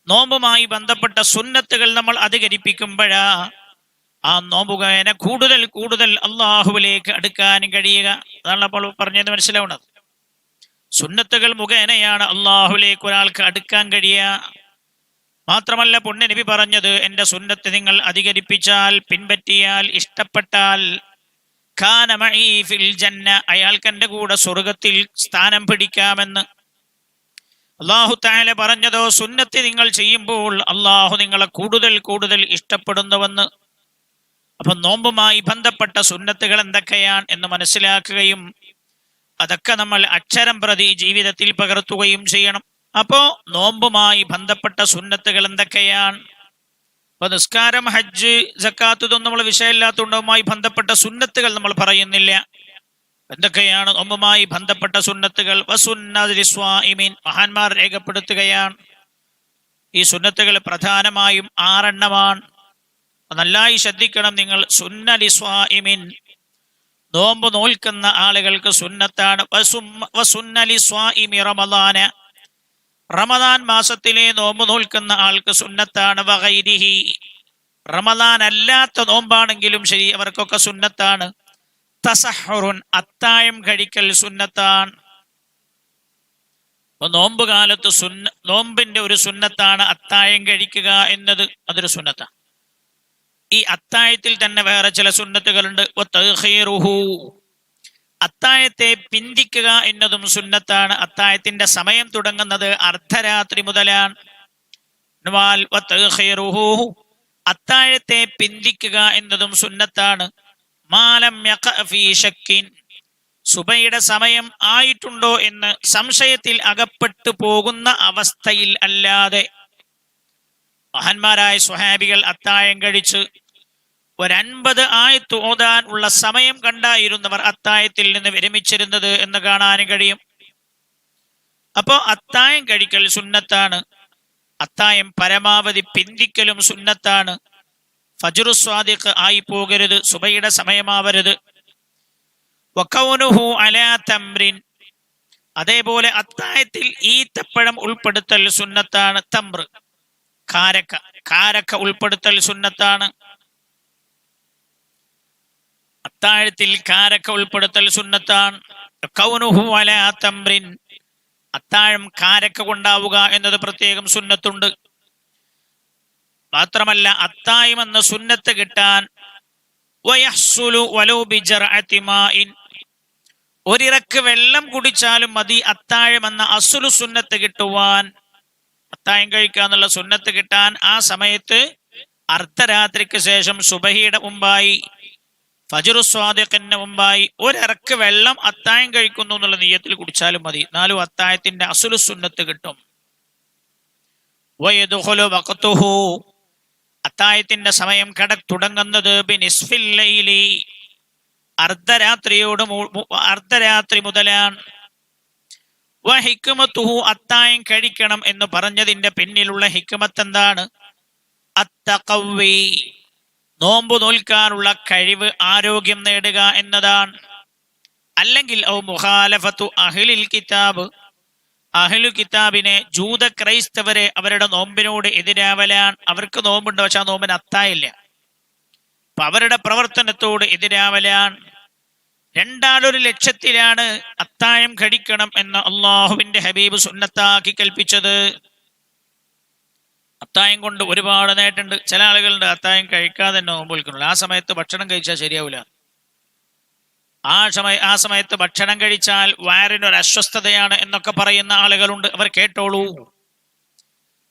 നോമ്പുമായി ബന്ധപ്പെട്ട സുന്നത്തുകൾ നമ്മൾ അധികരിപ്പിക്കുമ്പോഴാ ആ നോമ്പുകേന കൂടുതൽ കൂടുതൽ അള്ളാഹുവിലേക്ക് അടുക്കാൻ കഴിയുക. അതാണ് അപ്പോൾ പറഞ്ഞത് മനസ്സിലാവുന്നത്. സുന്നത്തുകൾ മുഖേനയാണ് അള്ളാഹുലേക്ക് ഒരാൾക്ക് അടുക്കാൻ കഴിയുക. മാത്രമല്ല പുണ്യ നബി പറഞ്ഞത്, എന്റെ സുന്നത്ത് നിങ്ങൾ അധികരിപ്പിച്ചാൽ, പിൻപറ്റിയാൽ, ഇഷ്ടപ്പെട്ടാൽ, കാന മഈ ഫിൽ ജന്ന, അയാൾക്ക് എന്റെ കൂടെ സ്വർഗത്തിൽ സ്ഥാനം പിടിക്കാമെന്ന്. അല്ലാഹു തആല പറഞ്ഞതോ സുന്നത്ത് നിങ്ങൾ ചെയ്യുമ്പോൾ അള്ളാഹു നിങ്ങളെ കൂടുതൽ കൂടുതൽ ഇഷ്ടപ്പെടുന്നുവെന്ന്. അപ്പൊ നോമ്പുമായി ബന്ധപ്പെട്ട സുന്നത്തുകൾ എന്തൊക്കെയാണ് എന്ന് മനസ്സിലാക്കുകയും അതൊക്കെ നമ്മൾ അക്ഷരം പ്രതി ജീവിതത്തിൽ പകർത്തുകയും ചെയ്യണം. അപ്പോ നോമ്പുമായി ബന്ധപ്പെട്ട സുന്നത്തുകൾ എന്തൊക്കെയാണ്? അപ്പൊ നിസ്കാരം, ഹജ്ജ്, സക്കാത്ത് ഇതൊന്നും നമ്മൾ വിഷയമില്ലാത്തതുമായി ബന്ധപ്പെട്ട സുന്നത്തുകൾ നമ്മൾ പറയുന്നില്ല. എന്തൊക്കെയാണ് നോമ്പുമായി ബന്ധപ്പെട്ട സുന്നത്തുകൾ? വസുന്നതിസ്വാഇമീൻ, മഹാന്മാർ രേഖപ്പെടുത്തുകയാണ് ഈ സുന്നത്തുകൾ പ്രധാനമായും 6 എണ്ണമാണ്. നന്നായി ശ്രദ്ധിക്കണം നിങ്ങൾ. സുന്നലിസ്വാഇമീൻ, നോമ്പ് നോൽക്കുന്ന ആളുകൾക്ക് സുന്നത്താണ്. വസുന്നലിസ്വാഇമി റമളാന, റമദാൻ മാസത്തിലെ നോമ്പ് നോൽക്കുന്ന ആൾക്ക് സുന്നത്താണ്. വഗൈരിഹി, റമദാൻ അല്ലാത്ത നോമ്പാണെങ്കിലും ശരി അവർക്കൊക്കെ സുന്നത്താണ്. തസഹുറുൻ, അത്തായം കഴിക്കൽ സുന്നത്താണ്. അപ്പൊ നോമ്പ് കാലത്ത് നോമ്പിന്റെ ഒരു സുന്നത്താണ് അത്തായം കഴിക്കുക എന്നത്. അതൊരു സുന്നത്താണ്. ഈ അത്തായത്തിൽ തന്നെ വേറെ ചില സുന്നത്തുകളുണ്ട്. അത്തായത്തെ പിന്തിക്കുക എന്നതും സുന്നത്താണ്. അത്തായത്തിന്റെ സമയം തുടങ്ങുന്നത് അർദ്ധരാത്രി മുതലാണ്. അത്താഴത്തെ പിന്തിക്കുക എന്നതും സുന്നത്താണ്. മാലം ഫീ ശക്കിൻ, സുബയുടെ സമയം ആയിട്ടുണ്ടോ എന്ന് സംശയത്തിൽ അകപ്പെട്ടു പോകുന്ന അവസ്ഥയിൽ അല്ലാതെ. മഹാന്മാരായ സ്വഹാബികൾ അത്തായം കഴിച്ച് 50 ആയത്ത് ഓതാൻ ഉള്ള സമയം കണ്ടായിരുന്നവർ അത്തായത്തിൽ നിന്ന് വിരമിച്ചിരുന്നത് എന്ന് കാണാൻ കഴിയും. അപ്പോ അത്തായം കഴിക്കൽ സുന്നത്താണ്. അത്തായം പരമാവധി പിന്തിക്കലും സുന്നത്താണ്. ഫജ്റു സ്വാദിഖ് ആയി പോകരുത്, സുബയുടെ സമയമാവരുത്. വകൗനുഹു അലാ തംറിൻ, അതേപോലെ അത്തായത്തിൽ ഈത്തപ്പഴം ഉൾപ്പെടുത്തൽ സുന്നത്താണ്. തംർ, കാരക്ക ഉൾപ്പെടുത്തൽ സുന്നത്താണ്. അത്താഴത്തിൽ കാരക്ക ഉൾപ്പെടുത്തൽ സുന്നത്താണ്. കൗനുഹു അലാ തംറിൻ, അത്താഴം കാരക്ക കൊണ്ടാവുക എന്നത് പ്രത്യേകം സുന്നത്തുണ്ട്. മാത്രമല്ല അത്തായം എന്ന സുന്നത്ത് കിട്ടാൻ വയഹ്സുലു വലൗ ബിജർഅതി മാഇൻ, ഒരിറക്ക് വെള്ളം കുടിച്ചാലും മതി അത്താഴം എന്ന അസ്ലു സുന്നത്ത് കിട്ടുവാൻ. അത്തായം കഴിക്കാന്നുള്ള സുന്നത്ത് കിട്ടാൻ ആ സമയത്ത് അർദ്ധരാത്രിക്ക് ശേഷം സുബഹിയുടെ മുമ്പായി, ഫജ്റു സ്വാദിഖിന് മുമ്പായി ഒരിറക്ക് വെള്ളം അത്തായം കഴിക്കുന്നു എന്നുള്ള നിയ്യത്തിൽ കുടിച്ചാലും മതി. 4 അത്തായത്തിന്റെ അസ്ലു സുന്നത്ത് കിട്ടും. വയദ്ഖുലു വഖ്തുഹു, അത്തായത്തിന്റെ സമയം തുടങ്ങുന്നത് ബിനിസ്ഫിൽ ലൈലി, അർദ്ധരാത്രി മുതലാണ്. വഹിക്മത്തുഹു, അത്തായം കഴിക്കണം എന്ന് പറഞ്ഞതിന്റെ പിന്നിലുള്ള ഹിക്മത്ത് എന്താണ്? അത്തഖവി, നോമ്പ് നോൽക്കാനുള്ള കഴിവ്, ആരോഗ്യം നേടുക എന്നതാണ്. അല്ലെങ്കിൽ ഔ മുഖാലഫത്തു അഹ്ലിൽ കിതാബ്, അഹ്ലു കിതാബിനെ, ജൂത ക്രൈസ്തവരെ അവരുടെ നോമ്പിനോട് എതിരാവലാണ്. അവർക്ക് നോമ്പുണ്ട്, പക്ഷെ ആ നോമ്പിന് അത്തായില്ല. അപ്പൊ അവരുടെ പ്രവർത്തനത്തോട് എതിരാവലാണ്. രണ്ടാളൊരു ലക്ഷ്യത്തിലാണ് അത്തായം കഴിക്കണം എന്ന് അള്ളാഹുവിന്റെ ഹബീബ് സുന്നത്താക്കി കൽപ്പിച്ചത്. അത്തായം കൊണ്ട് ഒരുപാട് നേട്ടമുണ്ട്. ചില ആളുകളുണ്ട് അത്തായം കഴിക്കാതെ തന്നെ നോമ്പ് വിൽക്കുന്നുള്ളൂ. ആ സമയത്ത് ഭക്ഷണം കഴിച്ചാൽ ശരിയാവില്ല. ആ സമയത്ത് ഭക്ഷണം കഴിച്ചാൽ വയറിനൊരു അസ്വസ്ഥതയാണ് എന്നൊക്കെ പറയുന്ന ആളുകളുണ്ട്.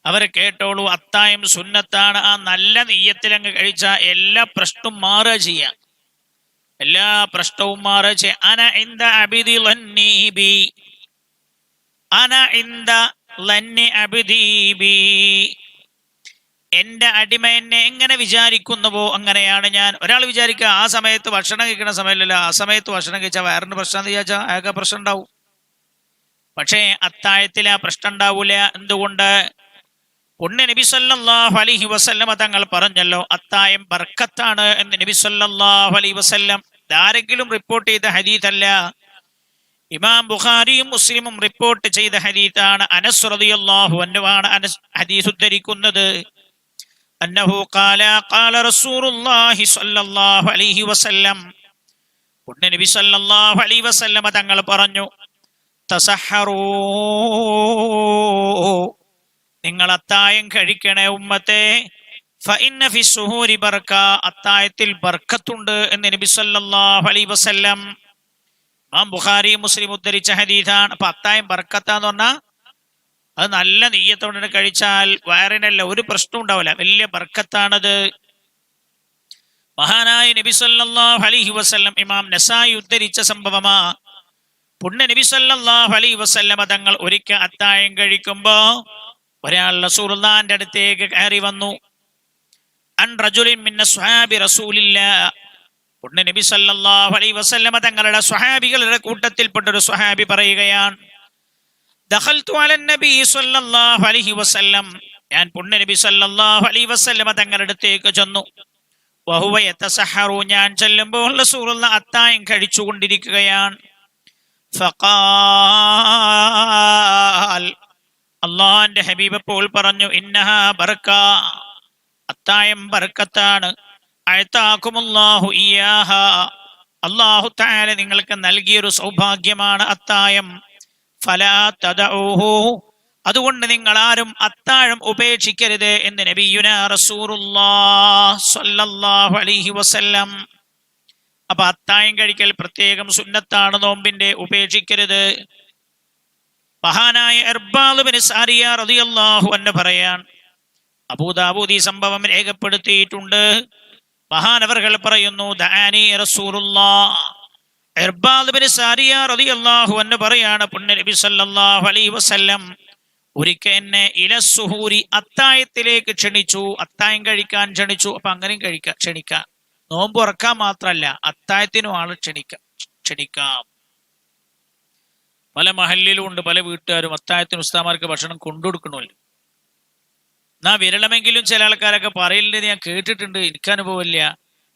അവർ കേട്ടോളൂ, അത്തായം സുന്നത്താണ്. ആ നല്ല നെയ്യത്തിൽ അങ്ങ് കഴിച്ചാൽ എല്ലാ പ്രശ്നവും മാറുക ചെയ്യാം. അന ഇന്ദ അബ്ദി ലന്നി ബി, അന ഇന്ദ ലന്നി അബ്ദി ബി, എന്റെ അടിമ എന്നെ എങ്ങനെ വിചാരിക്കുന്നുവോ അങ്ങനെയാണ് ഞാൻ. ഒരാൾ വിചാരിക്കുക ആ സമയത്ത് ഭക്ഷണം കഴിക്കുന്ന സമയമില്ലല്ലോ, ആ സമയത്ത് ഭക്ഷണം കഴിച്ചാൽ വയറിന് പ്രശ്നം വിചാരിച്ചാൽ അയാൾക്ക് പ്രശ്നം ഉണ്ടാവും. പക്ഷേ അത്തായത്തിൽ ആ പ്രശ്നം ഉണ്ടാവൂല. എന്തുകൊണ്ട്? പുണ്യ നബി സല്ലല്ലാഹു അലൈഹി വസല്ലമ തങ്ങൾ പറഞ്ഞല്ലോ, അത്തായം ബർക്കത്താണ് എന്ന് നബി സല്ലല്ലാഹു അലൈഹി വസല്ലം. ആരെങ്കിലും റിപ്പോർട്ട് ചെയ്ത ഹദീസ് അല്ല. ഇമാം ബുഖാരിയും മുസ്ലിമും റിപ്പോർട്ട് ചെയ്ത ഹദീസാണ്. അനസ് റളിയല്ലാഹു അൻഹു ആണ് ഹദീസ് ഉദ്ധരിക്കുന്നത്. അന്നഹു ഖാല ഖാല റസൂലുള്ളാഹി സ്വല്ലല്ലാഹു അലൈഹി വസല്ലം, നബി സല്ലല്ലാഹു അലൈഹി വസല്ലം തങ്ങൾ പറഞ്ഞു, തസഹറൂ, നിങ്ങൾ അത്തായം കഴിക്കണേ ഉമ്മത്തെ, ഫഇന്ന ഫി സുഹൂരി ബർക, അത്തായത്തിൽ ബർക്കത്തുണ്ട് എന്ന് നബി സല്ലല്ലാഹു അലൈഹി വസല്ലം. ഇമാം ബുഖാരി മുസ്ലിം ഉദ്ധരിച്ച ഹദീസാണ്. അപ്പൊ അത്തായം ബർക്കത്താന്ന് പറഞ്ഞാൽ അത് നല്ല നെയ്യത്തോടെ കഴിച്ചാൽ വയറിനല്ല ഒരു പ്രശ്നം ഉണ്ടാവില്ല, വലിയ ബർക്കത്താണത്. മഹാനായ നബി സല്ലല്ലാഹു അലൈഹി വസല്ലം ഇമാം നസായി ഉദ്ധരിച്ച സംഭവമാ. പുണ്യ നബി സല്ലല്ലാഹു അലൈഹി വസല്ലം തങ്ങൾ ഒരിക്കൽ അത്തായം കഴിക്കുമ്പോ ഒരാൾ റസൂലുള്ളാഹിന്റെ അടുത്തേക്ക് കയറി വന്നു. അൻ റജുലിൻ മിൻ അസ്ഹാബി റസൂലില്ലാഹ്, പുണ്യ നബി സല്ലല്ലാഹു അലൈഹി വസല്ലം തങ്ങളുടെ സ്വഹാബികളുടെ കൂട്ടത്തിൽപ്പെട്ട ഒരു സ്വഹാബി പറയുകയാണ്, ദഖൽതു അലൻ നബി സല്ലല്ലാഹു അലൈഹി വസല്ലം, ഞാൻ പുണ്യ നബി സല്ലല്ലാഹു അലൈഹി വസല്ലം തങ്ങളുടെ അടുത്തേക്ക് ചെന്നു. വഹുവ യതസഹറു, ഞാൻ ചെല്ലുമ്പോൾ റസൂലുള്ളാഹി അത്തായം കഴിച്ചുകൊണ്ടിരിക്കുകയാണ്. ഫഖാൽ, അല്ലാഹുവിന്റെ ഹബീബ് അപ്പോൾ പറഞ്ഞു, ഇന്നഹാ ബർക, അത്തായം ബർക്കത്താണ്. അഅതാകുമുല്ലാഹു ഇയ്യാഹാ, അല്ലാഹു തആല നിങ്ങൾക്ക് നൽകിയൊരു സൗഭാഗ്യമാണ് അത്തായം. ഫലാ തദഊഹു, അതുകൊണ്ട് നിങ്ങൾ ആരും അത്താഴം ഉപേക്ഷിക്കരുത് എന്ന് നബിയുനാ റസൂലുള്ളാഹി സ്വല്ലല്ലാഹു അലൈഹി വസല്ലം. അപ്പൊ അത്താഴം കഴിക്കൽ പ്രത്യേകം സുന്നത്താണ്, നോമ്പിന്റെ, ഉപേക്ഷിക്കരുത്. മഹാനായ ഇർബാദ് ബിൻ സാരിയ റളിയല്ലാഹു അൻഹു പറയാൻ, അബൂദാവൂദ് ഈ സംഭവം രേഖപ്പെടുത്തിയിട്ടുണ്ട്. മഹാനവർകൾ പറയുന്നു, ദഅനി റസൂലുള്ളാഹ്, ഇർബാദ് ബിൻ സാരിയ റളിയല്ലാഹു അൻഹു പറയാണ്, പുണ്യ നബി സല്ലല്ലാഹു അലൈഹി വസല്ലം ഒരിക്കൽ എന്നെ ഇലസുഹൂരി, അത്തായത്തിലേക്ക് ക്ഷണിച്ചു, അത്തായം കഴിക്കാൻ ക്ഷണിച്ചു. അപ്പൊ അങ്ങനെയും ക്ഷണിക്കാം, നോമ്പ് ഉറക്കാൻ മാത്രല്ല അത്തായത്തിനും ആള് ക്ഷണിക്കാം. പല മഹല്ലിലും ഉണ്ട്, പല വീട്ടുകാരും അത്തായത്തിന് ഉസ്താമാർക്ക് ഭക്ഷണം കൊണ്ടുകൊടുക്കണമല്ലോ. എന്നാ വിരളമെങ്കിലും ചില ആൾക്കാരൊക്കെ പറയില്ലെന്ന് ഞാൻ കേട്ടിട്ടുണ്ട്, എനിക്ക് അനുഭവമില്ല.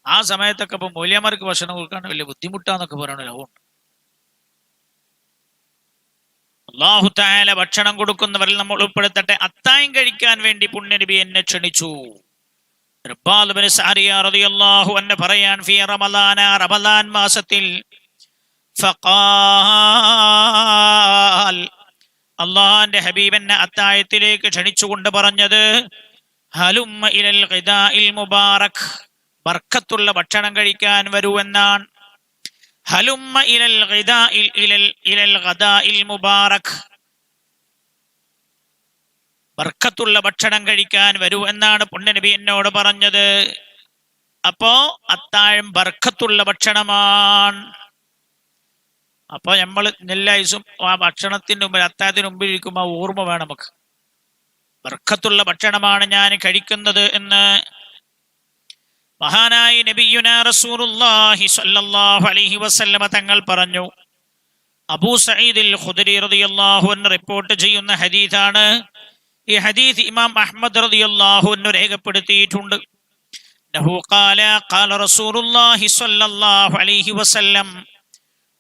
ആ സമയത്തൊക്കെ ഇപ്പൊ മൗലവിമാർക്ക് ഭക്ഷണം കൊടുക്കാൻ വലിയ ബുദ്ധിമുട്ടാന്നൊക്കെ പറയണല്ലോ. അല്ലാഹു തആല ഭക്ഷണം കൊടുക്കുന്നവരിൽ നമ്മൾ ഉൾപ്പെടുത്തട്ടെ. അത്തായം കഴിക്കാൻ വേണ്ടി പുണ്യനബി എന്നെ ക്ഷണിച്ചു. ഇർബാദ് ബിൻ സാരിയ റളിയല്ലാഹു അൻഹു പറയാൻ, ഫീ റമളാന, റമളാൻ മാസത്തിൽ, ഫഖാൽ, അല്ലാഹുവിന്റെ ഹബീബ് എന്നെ അത്തായത്തിലേക്ക് ക്ഷണിച്ചുകൊണ്ട് പറഞ്ഞത്, ഹലുമ്മ ഇലൽ ഖിദാഇൽ മുബാറക്, ബർക്കത്തുള്ള ഭക്ഷണം കഴിക്കാൻ വരൂ എന്നാണ്. ഹലുമ്മ ഇലൽ ഖിദാഇൽ മുബാറക്, ബർക്കത്തുള്ള ഭക്ഷണം കഴിക്കാൻ വരൂ എന്നാണ് പുണ്യനബി എന്നോട് പറഞ്ഞത്. അപ്പോ അത്താഴം ബർക്കത്തുള്ള ഭക്ഷണമാണ്. അപ്പൊ നമ്മൾ നെല്ലായുസും ആ ഭക്ഷണത്തിന് മുമ്പിൽ, അത്താഴത്തിന് മുമ്പിൽ ഇരിക്കുമ്പോൾ ഓർമ്മ വേണം നമുക്ക്, ബർക്കത്തുള്ള ഭക്ഷണമാണ് ഞാൻ കഴിക്കുന്നത് എന്ന്. മഹാനായ നബിയുനാ റസൂലുള്ളാഹി സ്വല്ലല്ലാഹു അലൈഹി വസല്ലമ തങ്ങൾ പറഞ്ഞു. അബൂ സഈദുൽ ഖുദരി റളിയല്ലാഹു അൻഹു റിപ്പോർട്ട് ചെയ്യുന്ന ഹദീസാണ്. ഈ ഹദീസ് ഇമാം അഹ്മദ് റളിയല്ലാഹു അൻഹു രേഖപ്പെടുത്തിയിട്ടുണ്ട്. നഹു ഖാല ഖാല റസൂലുള്ളാഹി സ്വല്ലല്ലാഹു അലൈഹി വസല്ലം,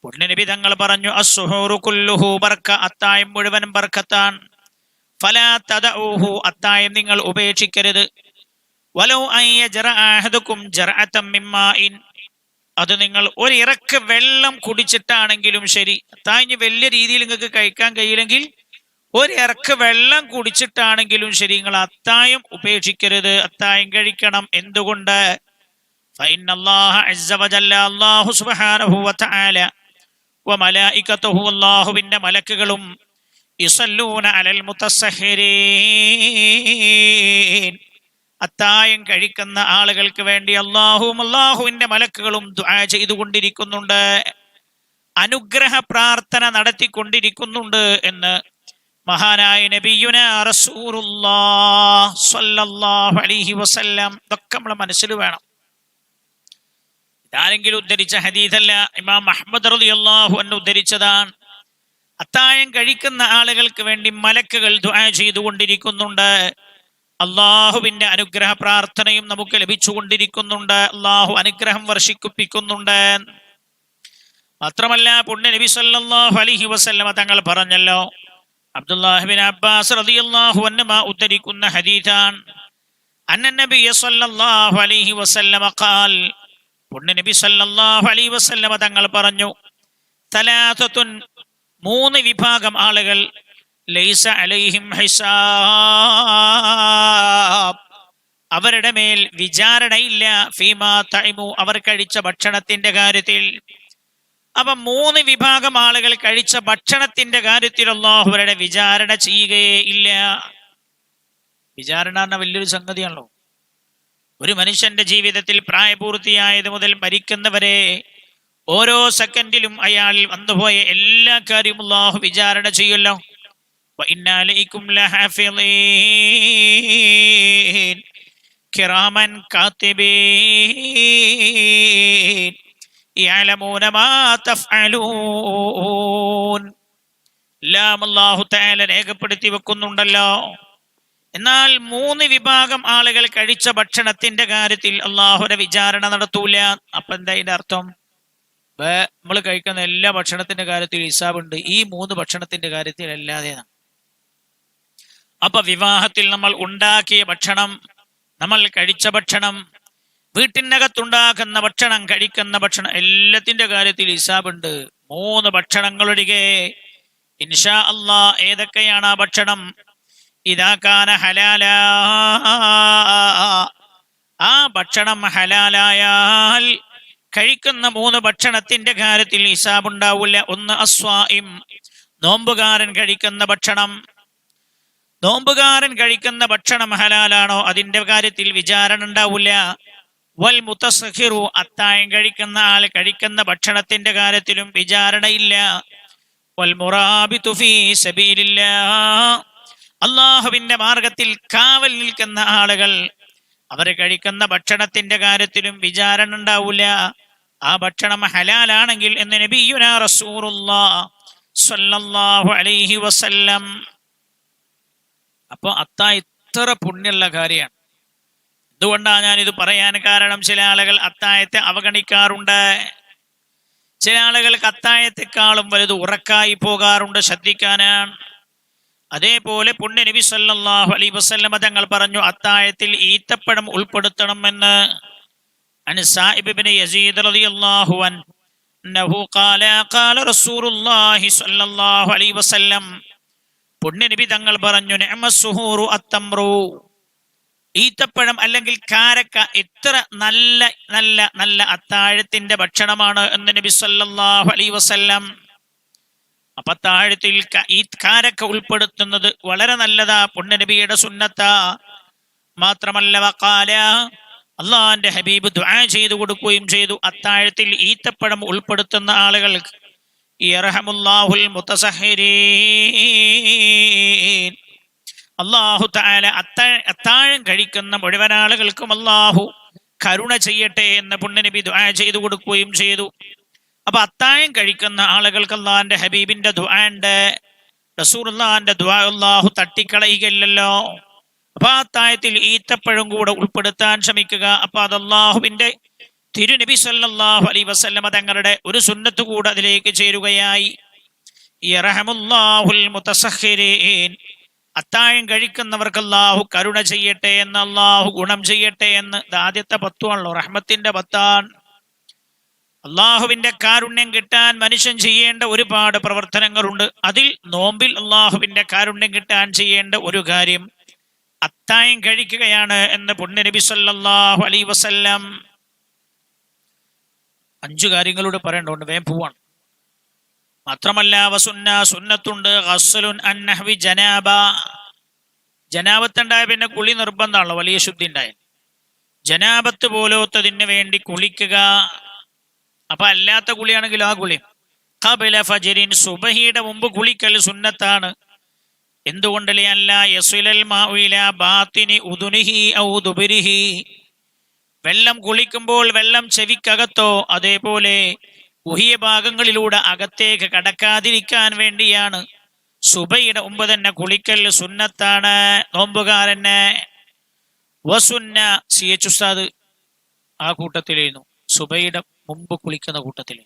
പുണ്യനബി തങ്ങൾ പറഞ്ഞു, അസ്സുഹൂറു കുല്ലുഹു ബർക, അത്തായം മുഴുവനും ബർക്കത്താണ്. ഫലാ തദഊഹു, അത്തായം നിങ്ങൾ ഉപേക്ഷിക്കരുത്. വലൗ അൻ യജ്റഅ അഹദുകും ജർഅതൻ മിൻ മാഇൻ, അത് നിങ്ങൾ ഒരു ഇറക്ക് വെള്ളം കുടിച്ചിട്ടാണെങ്കിലും ശരി, അത്തായം വലിയ രീതിയിൽ നിങ്ങൾക്ക് കഴിക്കാൻ കഴിയില്ലെങ്കിൽ ഒരു ഇറക്ക് വെള്ളം കുടിച്ചിട്ടാണെങ്കിലും ശരി, നിങ്ങൾ അത്തായം ഉപേക്ഷിക്കരുത്, അത്തായം കഴിക്കണം. എന്തുകൊണ്ട്? ഫഇന്നല്ലാഹ അസ്സ വജല്ല, അല്ലാഹു സുബ്ഹാനഹു വതആല, വമലായികതുഹു, അല്ലാഹുവിന്റെ മലക്കുകളും, യുസല്ലൂന അലൽ മുതസ്സഹിരീൻ, അത്തായം കഴിക്കുന്ന ആളുകൾക്ക് വേണ്ടി അല്ലാഹുവിന്റെ മലക്കുകളും ദുആ ചെയ്തുകൊണ്ടിരിക്കുന്നുണ്ട്, അനുഗ്രഹ പ്രാർത്ഥന നടത്തിക്കൊണ്ടിരിക്കുന്നുണ്ട് എന്ന് മഹാനായ നബിയുനാ റസൂലുള്ളാഹി സ്വല്ലല്ലാഹു അലൈഹി വസല്ലം. ഇതൊക്കെ നമ്മളെ മനസ്സിൽ വേണം. ഇതാരെങ്കിലും ഉദ്ധരിച്ച ഹദീസല്ല, ഇമാം അഹ്മദ് റളിയല്ലാഹു അൻഹു ഉദ്ധരിച്ചതാണ്. അത്തായം കഴിക്കുന്ന ആളുകൾക്ക് വേണ്ടി മലക്കുകൾ ദുആ ചെയ്തുകൊണ്ടിരിക്കുന്നുണ്ട്, അള്ളാഹുവിന്റെ അനുഗ്രഹ പ്രാർത്ഥനയും നമുക്ക് ലഭിച്ചുകൊണ്ടിരിക്കുന്നുണ്ട്, അള്ളാഹു അനുഗ്രഹം വർഷിപ്പിക്കുന്നുണ്ട്. മാത്രമല്ല പുണ്യ നബി സല്ലല്ലാഹു അലൈഹി വസല്ലമ തങ്ങൾ പറഞ്ഞല്ലോ, അബ്ദുല്ലാഹിബ്നു അബ്ബാസ് റളിയല്ലാഹു അൻഹുമാ ഉദ്ധരിക്കുന്ന ഹദീസാണ്, അന്ന നബിയ സല്ലല്ലാഹു അലൈഹി വസല്ലമ ഖാൽ, പുണ്യ നബി സല്ലല്ലാഹു അലൈഹി വസല്ലമ തങ്ങൾ പറഞ്ഞു, തലാതത്തുൻ, മൂന്ന് വിഭാഗം ആളുകൾ, ലൈസ അലൈഹിം ഹിസാബ്, അവരുടെ മേൽ വിചാരണയില്ല, ഫീമാ തഇമു, അവർ കഴിച്ച ഭക്ഷണത്തിന്റെ കാര്യത്തിൽ. അപ്പൊ മൂന്ന് വിഭാഗം ആളുകൾ കഴിച്ച ഭക്ഷണത്തിന്റെ കാര്യത്തിൽ അല്ലാഹു അവരുടെ വിചാരണ ചെയ്യുകയേ ഇല്ല. വിചാരണ എന്ന വലിയൊരു സംഗതിയാണല്ലോ. ഒരു മനുഷ്യന്റെ ജീവിതത്തിൽ പ്രായപൂർത്തിയായത് മുതൽ മരിക്കുന്നവരെ ഓരോ സെക്കൻഡിലും അയാൾ വന്നുപോയ എല്ലാ കാര്യവും അല്ലാഹു വിചാരണ ചെയ്യുമല്ലോ. വഇന്നാ അലൈക്കും ലഹാഫിളീൻ കിറാമൻ കാതിബീൻ യഅലമൂന മാ തഫ്അലൂൻ. എല്ലാം അല്ലാഹു തആല രേഖപ്പെടുത്തി വെക്കുന്നുണ്ടല്ലോ. എന്നാൽ മൂന്ന് വിഭാഗം ആളുകൾ കഴിച്ച ഭക്ഷണത്തിന്റെ കാര്യത്തിൽ അല്ലാഹുവിന്റെ വിചാരണ നടത്തൂല. അപ്പൊ എന്താ ഇതിന്റെ അർത്ഥം? നമ്മൾ കഴിക്കുന്ന എല്ലാ ഭക്ഷണത്തിന്റെ കാര്യത്തിൽ ഹിസാബുണ്ട്, ഈ മൂന്ന് ഭക്ഷണത്തിന്റെ കാര്യത്തിൽ അല്ലാതെ. അപ്പൊ വിവാഹത്തിൽ നമ്മൾ ഉണ്ടാക്കിയ ഭക്ഷണം, നമ്മൾ കഴിച്ച ഭക്ഷണം, വീട്ടിനകത്തുണ്ടാക്കുന്ന ഭക്ഷണം, കഴിക്കുന്ന ഭക്ഷണം, എല്ലാത്തിന്റെ കാര്യത്തിൽ ഹിസാബുണ്ട്. മൂന്ന് ഭക്ഷണങ്ങളൊഴികെ ഇൻഷാ അല്ലാ. ഏതൊക്കെയാണ് ആ ഭക്ഷണം? ഇദാ കാന ഹലാല, ആ ഭക്ഷണം ഹലാലായാൽ കഴിക്കുന്ന മൂന്ന് ഭക്ഷണത്തിന്റെ കാര്യത്തിൽ ഹിസാബുണ്ടാവില്ല. ഒന്ന് അസ്വാഇം, നോമ്പുകാരൻ കഴിക്കുന്ന ഭക്ഷണം. നോമ്പുകാരൻ കഴിക്കുന്ന ഭക്ഷണം ഹലാലാണോ, അതിന്റെ കാര്യത്തിൽ വിചാരണ ഉണ്ടാവില്ല. വൽ മുതസഹിറു, അത്തായം കഴിക്കുന്ന ആൾ കഴിക്കുന്ന ഭക്ഷണത്തിന്റെ കാര്യത്തിലും വിചാരണയില്ല. വൽ മുറാബിതു ഫീ സബീലില്ലാഹ്, അല്ലാഹുവിന്റെ മാർഗത്തിൽ കാവൽ നിൽക്കുന്ന ആളുകൾ, അവർ കഴിക്കുന്ന ഭക്ഷണത്തിന്റെ കാര്യത്തിലും വിചാരണ ഉണ്ടാവില്ല. ആ ഭക്ഷണം ഹലാലാണെങ്കിൽ എന്ന് നബിയുനാ റസൂലുള്ളാഹി സ്വല്ലല്ലാഹു അലൈഹി വസല്ലം. അപ്പൊ അത്താഴം ഇത്ര പുണ്യമുള്ള കാര്യമാണ്. എന്തുകൊണ്ടാണ് ഞാനിത് പറയാൻ കാരണം? ചില ആളുകൾ അത്താഴത്തെ അവഗണിക്കാറുണ്ട്. ചില ആളുകൾക്ക് അത്താഴത്തെക്കാളും വലുത് ഉറക്കായി പോകാറുണ്ട്. ശ്രദ്ധിക്കാനാണ്. അതേപോലെ പുണ്യ നബി സല്ലല്ലാഹു അലൈഹി വസല്ലമ തങ്ങൾ പറഞ്ഞു, അത്താഴത്തിൽ ഈത്തപ്പഴം ഉൾപ്പെടുത്തണമെന്ന്. അൻ സായിബ് ഇബ്നു യസീദ് റളിയല്ലാഹു അൻഹു ഖാല ഖാല റസൂലുള്ളാഹി സ്വല്ലല്ലാഹു അലൈഹി വസല്ലം, പുണ്യ നബി തങ്ങൾ പറഞ്ഞു, നിഅമസ്സുഹൂറു അത്തംറു, ഈത്തപ്പഴം അല്ലെങ്കിൽ കാരക്ക എത്ര നല്ല നല്ല നല്ല അത്താഴത്തിന്റെ ഭക്ഷണമാണ് എന്ന് നബി സല്ലല്ലാഹു അലൈഹി വസല്ലം. അപ്പൊ അത്താഴത്തിൽ ഈ കാരക്ക ഉൾപ്പെടുത്തുന്നത് വളരെ നല്ലതാ, പുണ്യ നബിയുടെ സുന്നത്താ. മാത്രമല്ല വഖാല, അള്ളാഹിന്റെ ഹബീബ് ദുആ ചെയ്തു കൊടുക്കുകയും ചെയ്തു, അത്താഴത്തിൽ ഈത്തപ്പഴം ഉൾപ്പെടുത്തുന്ന ആളുകൾക്ക് യർഹമുല്ലാഹുൽ മുതസഹിരീൻ, അല്ലാഹു തആല അത്താഴം കഴിക്കുന്ന മുഴുവൻ ആളുകൾക്കും അല്ലാഹു കരുണ ചെയ്യട്ടെ എന്ന് പുണ്യ നബി ദുആ ചെയ്തു കൊടുക്കുകയും ചെയ്തു. അപ്പൊ അത്താഴം കഴിക്കുന്ന ആളുകൾക്ക് അല്ലാഹുവിന്റെ ഹബീബിന്റെ ദുആ ഉണ്ട്, റസൂലുള്ളാഹിന്റെ ദുആ അല്ലാഹു തട്ടിക്കളയുകയില്ലല്ലോ. അപ്പൊ അത്താഴത്തിൽ ഈത്തപ്പഴം കൂടെ ഉൾപ്പെടുത്താൻ ശ്രമിക്കുക. അപ്പൊ അത് അല്ലാഹുവിന്റെ തിരുനബി സല്ലല്ലാഹു അലൈഹി വസല്ലമ തങ്ങളുടെ ഒരു സുന്നത്ത് കൂടെ അതിലേക്ക് ചേരുകയായി. യർഹമുല്ലാഹുൽ മുതസഹിരീൻ, അത്താഴം കഴിക്കുന്നവർക്ക് അല്ലാഹു കരുണ ചെയ്യട്ടെ എന്ന്, അല്ലാഹു ഗുണം ചെയ്യട്ടെ എന്ന്. ഇത് ആദ്യത്തെ പത്തുവാണല്ലോ, റഹ്മത്തിന്റെ പത്താണ്. അള്ളാഹുവിന്റെ കാരുണ്യം കിട്ടാൻ മനുഷ്യൻ ചെയ്യേണ്ട ഒരുപാട് പ്രവർത്തനങ്ങളുണ്ട്. അതിൽ നോമ്പിൽ അള്ളാഹുവിന്റെ കാരുണ്യം കിട്ടാൻ ചെയ്യേണ്ട ഒരു കാര്യം അത്താഴം കഴിക്കുകയാണ് എന്ന് പുണ്യ നബി സല്ലല്ലാഹു അലൈഹി വസല്ലം. 5 കാര്യങ്ങളോട് പറയേണ്ടതുണ്ട്, വേഗം പോവാണ്. മാത്രമല്ല വസുന്ന, സുന്നത്തുണ്ട്, ഗസ്ലുൻ അൻ നഹ്വി ജനാബ, ജനാബത്തുണ്ടായ പിന്നെ കുളി നിർബന്ധമാണല്ലോ, വലിയ ശുദ്ധി ഉണ്ടായ. ജനാബത്ത് പോലോത്തതിന് വേണ്ടി കുളിക്കുക. അപ്പൊ അല്ലാത്ത കുളിയാണെങ്കിൽ ആ കുളി ഖബല ഫജ്രിൻ, സുബഹിയുടെ മുമ്പ് കുളിക്കൽ സുന്നത്താണ്. എന്തുകൊണ്ടല്ലേ? അല്ല യസ്ലൽ മാഉ ഇലാ ബാത്തിനി ഉദുനിഹി ഔ ദുബരിഹി, വെള്ളം കുളിക്കുമ്പോൾ വെള്ളം ചെവിക്കകത്തോ അതേപോലെ ഗുഹ്യ ഭാഗങ്ങളിലൂടെ അകത്തേക്ക് കടക്കാതിരിക്കാൻ വേണ്ടിയാണ് സുബഹിയുടെ മുമ്പ് തന്നെ കുളിക്കൽ സുന്നത്താണ് നോമ്പുകാരന്. വസുന്ന, സി എച്ച് ഉസ്താദ് ആ കൂട്ടത്തിലായിരുന്നു, സുബഹിയുടെ മുമ്പ് കുളിക്കുന്ന കൂട്ടത്തിൽ.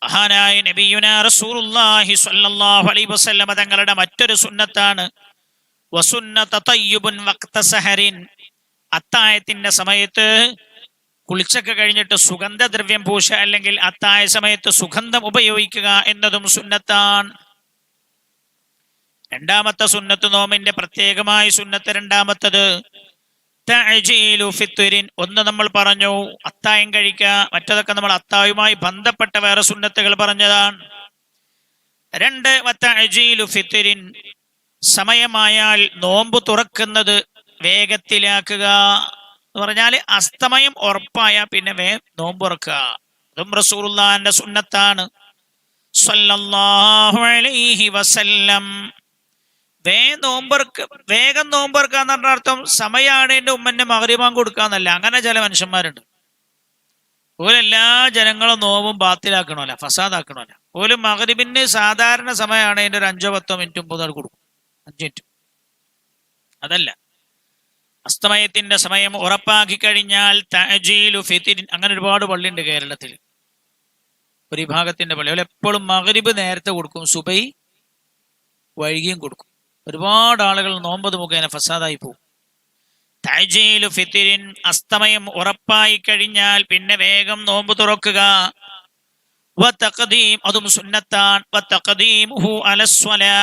മഹാനായ നബിയുനാ റസൂലുള്ളാഹി സ്വല്ലല്ലാഹു അലൈഹി വസല്ലമ തങ്ങളുടെ മറ്റൊരു സുന്നത്താണ് വസുന്നത തയ്യിബുൻ വഖ്ത സഹരിൻ. അത്താഴത്തിന്റെ സമയത്ത് കുളിച്ചൊക്കെ കഴിഞ്ഞിട്ട് സുഗന്ധദ്രവ്യം പൂശ, അല്ലെങ്കിൽ അത്താഴ സമയത്ത് സുഗന്ധം ഉപയോഗിക്കുക എന്നതും സുന്നത്താണ്. രണ്ടാമത്തെ സുന്നത്ത്, നോമിന്റെ പ്രത്യേകമായ സുന്നത്ത് രണ്ടാമത്തത് തഅജീലു ഫിത്രിൻ. ഒന്ന് നമ്മൾ പറഞ്ഞു അത്താഴം കഴിക്കുക, മറ്റതൊക്കെ നമ്മൾ അത്താഴവുമായി ബന്ധപ്പെട്ട വേറെ സുന്നത്തുകൾ പറഞ്ഞതാണ്. രണ്ട്, വതഅജീലു ഫിത്രിൻ, സമയമായാൽ നോമ്പ് തുറക്കുന്നത് വേഗത്തിലാക്കുക എന്ന് പറഞ്ഞാല് അസ്തമയം ഉറപ്പായ പിന്നെ നോമ്പ് തുറക്കുക. അതും റസൂലുള്ളാഹിന്റെ സുന്നത്താണ് സ്വല്ലല്ലാഹു അലൈഹി വസല്ലം. വേഗം നോമ്പെറുക്കാന്ന് പറഞ്ഞ അർത്ഥം സമയമാണ് എന്റെ ഉമ്മന്റെ മഗ്‌രിബാൻ കൊടുക്കാന്നല്ല. അങ്ങനെ ചില മനുഷ്യന്മാരുണ്ട്. ഓരെല്ലാ ജനങ്ങളും നോമ്പും ബാത്തിലാക്കണമല്ല, ഫസാദാക്കണമല്ല. ഓല് മഗ്‌രിബിന് സാധാരണ സമയമാണ് അതിന്റെ ഒരു 5-10 മിനിറ്റ് മുമ്പ് കൊടുക്കും, 5 മിനിറ്റ്. അതല്ല, അസ്തമയത്തിന്റെ സമയം ഉറപ്പാക്കി കഴിഞ്ഞാൽ തഅജീലു ഫിത്രിൻ. അങ്ങനെ ഒരുപാട് പള്ളിയുണ്ട് കേരളത്തിൽ. ഒരു വിഭാഗത്തിന്റെ പള്ളി അവൾ എപ്പോഴും മഗ്‌രിബ് നേരത്തെ കൊടുക്കും, സുബൈ വൈകിയും കൊടുക്കും. ഒരുപാട് ആളുകൾ നോമ്പത് മുഖേന ഫസാദായി പോകും. തഅജീലു ഫിത്രിൻ, അസ്തമയം ഉറപ്പായി കഴിഞ്ഞാൽ പിന്നെ വേഗം നോമ്പ് തുറക്കുക. വതഖദീം, അതും സുന്നത്താണ്. വതഖദീമുഹു അലസ്വലാ,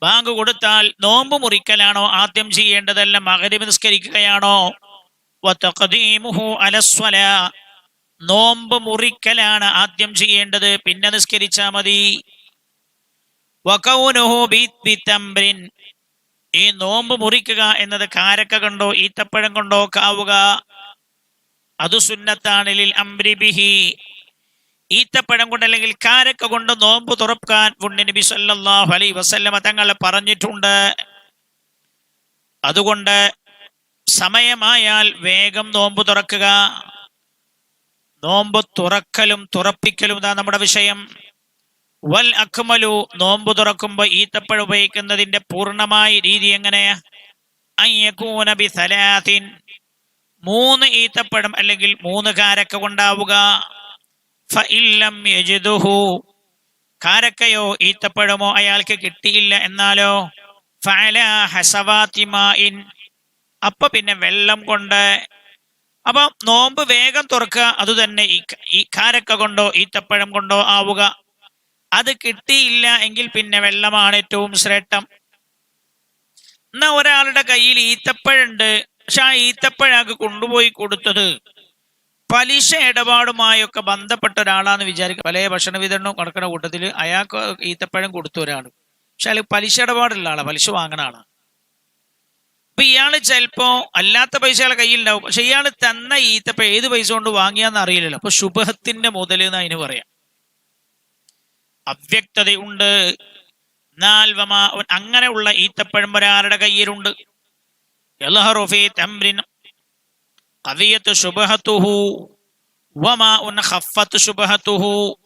ബാങ്ക് കൊടുത്താൽ നോമ്പ് മുറിക്കലാണോ ആദ്യം ചെയ്യേണ്ടതല്ല മഗ്‌രിബ് നിസ്കരിക്കുകയാണോ? വതഖദീമുഹു അലസ്വലാ, നോമ്പ് മുറിക്കലാണ് ആദ്യം ചെയ്യേണ്ടത്, പിന്നെ നിസ്കരിച്ചാ മതി. വകൗനുഹു ബിതംറിൻ, ഈ നോമ്പ് മുറിക്കുക എന്നത് കാരക്ക കൊണ്ടോ ഈത്തപ്പഴം കൊണ്ടോ ആവുക, അത് സുന്നത്താണ്. ലിൽ അംരി ബിഹി, ഈത്തപ്പഴം കൊണ്ട് അല്ലെങ്കിൽ കാരക്ക കൊണ്ട് നോമ്പ് തുറക്കാൻ നബി സല്ലല്ലാഹു അലൈഹി വസല്ലമ തങ്ങൾ പറഞ്ഞിട്ടുണ്ട്. അതുകൊണ്ട് സമയമായാൽ വേഗം നോമ്പ് തുറക്കുക. നോമ്പ് തുറക്കലും തുറപ്പിക്കലും ഇതാ നമ്മുടെ വിഷയം. വൽ അക്മലു, നോമ്പ് തുറക്കുമ്പോ ഈത്തപ്പഴം ഉപയോഗിക്കുന്നതിന്റെ പൂർണ്ണമായ രീതി എങ്ങനെയാ? അയ്യകൂന ബിസലാത്തിൻ, 3 ഈത്തപ്പഴം അല്ലെങ്കിൽ 3 കാരക്ക കൊണ്ടാവുക. ഫഇല്ലം യജിദുഹു, കാരക്കയോ ഈത്തപ്പഴമോ അയാൾക്ക് കിട്ടിയില്ല എന്നാലോ ഫഅലാ ഹസവാതി മാഇൻ, അപ്പൊ പിന്നെ വെള്ളം കൊണ്ട്. അപ്പൊ നോമ്പ് വേഗം തുറക്കുക, അതുതന്നെ ഈ കാരക്ക കൊണ്ടോ ഈത്തപ്പഴം കൊണ്ടോ ആവുക. അത് കിട്ടിയില്ല എങ്കിൽ പിന്നെ വെള്ളമാണ് ഏറ്റവും ശ്രേഷ്ഠം. എന്നാ ഒരാളുടെ കയ്യിൽ ഈത്തപ്പഴുണ്ട്, പക്ഷെ ആ ഈത്തപ്പഴക്ക് കൊണ്ടുപോയി കൊടുത്തത് പലിശ ഇടപാടുമായൊക്കെ ബന്ധപ്പെട്ട ഒരാളാന്ന് വിചാരിക്കുക. പല ഭക്ഷണ വിതരണവും നടക്കുന്ന കൂട്ടത്തിൽ അയാൾക്ക് ഈത്തപ്പഴം കൊടുത്ത ഒരാൾ, പക്ഷെ അയാൾ പലിശ ഇടപാടുള്ള ആളാണ്, പലിശ വാങ്ങണ ആളാണ്. അപ്പൊ ഇയാള് ചിലപ്പോ അല്ലാത്ത പൈസ അയാളെ കയ്യിലുണ്ടാവും, പക്ഷെ ഇയാൾ തന്ന ഈത്തപ്പഴം ഏത് പൈസ കൊണ്ട് വാങ്ങിയാന്ന് അറിയില്ലല്ലോ. അപ്പൊ ശുഭത്തിന്റെ മുതൽ എന്ന് അതിന് പറയാം. അവ്യക്തതയുണ്ട്. അങ്ങനെയുള്ള ഈത്തപ്പഴം ഒരാളുടെ കയ്യിലുണ്ട്.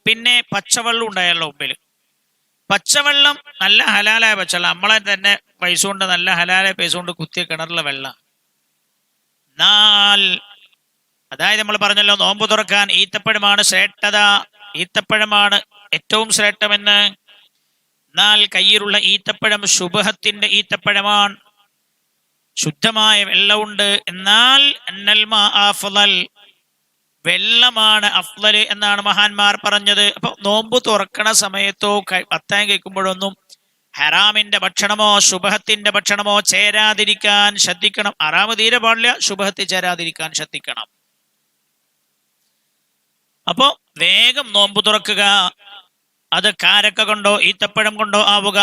പിന്നെ പച്ചവെള്ളം ഉണ്ടായല്ലോ മുമ്പിൽ. പച്ചവെള്ളം നല്ല ഹലാലായ പച്ചവെള്ളം, നമ്മളെ തന്നെ പൈസ കൊണ്ട് നല്ല ഹലാലായ പൈസ കൊണ്ട് കുത്തിയ കിണറിലെ വെള്ളം. അതായത് നമ്മൾ പറഞ്ഞല്ലോ നോമ്പ് തുറക്കാൻ ഈത്തപ്പഴമാണ് ശ്രേഷ്ഠത, ഈത്തപ്പഴമാണ് ഏറ്റവും ശ്രേഷ്ഠമെന്ന്. എന്നാൽ കയ്യിലുള്ള ഈത്തപ്പഴം ശുബഹത്തിന്റെ ഈത്തപ്പഴമാണ്, ശുദ്ധമായ വെള്ളമുണ്ട്. എന്നാൽ വെള്ളമാണ് അഫ്ളല് എന്നാണ് മഹാന്മാർ പറഞ്ഞത്. അപ്പൊ നോമ്പ് തുറക്കണ സമയത്തോ അത്താഴം കഴിക്കുമ്പോഴൊന്നും ഹറാമിന്റെ ഭക്ഷണമോ ശുബഹത്തിന്റെ ഭക്ഷണമോ ചേരാതിരിക്കാൻ ശ്രദ്ധിക്കണം. ഹറാമ് തീരെ പാടില്ല, ശുബഹത്തിൽ ചേരാതിരിക്കാൻ ശ്രദ്ധിക്കണം. അപ്പോ വേഗം നോമ്പ് തുറക്കുക. അത് കാരക്ക കൊണ്ടോ ഈത്തപ്പഴം കൊണ്ടോ ആവുക.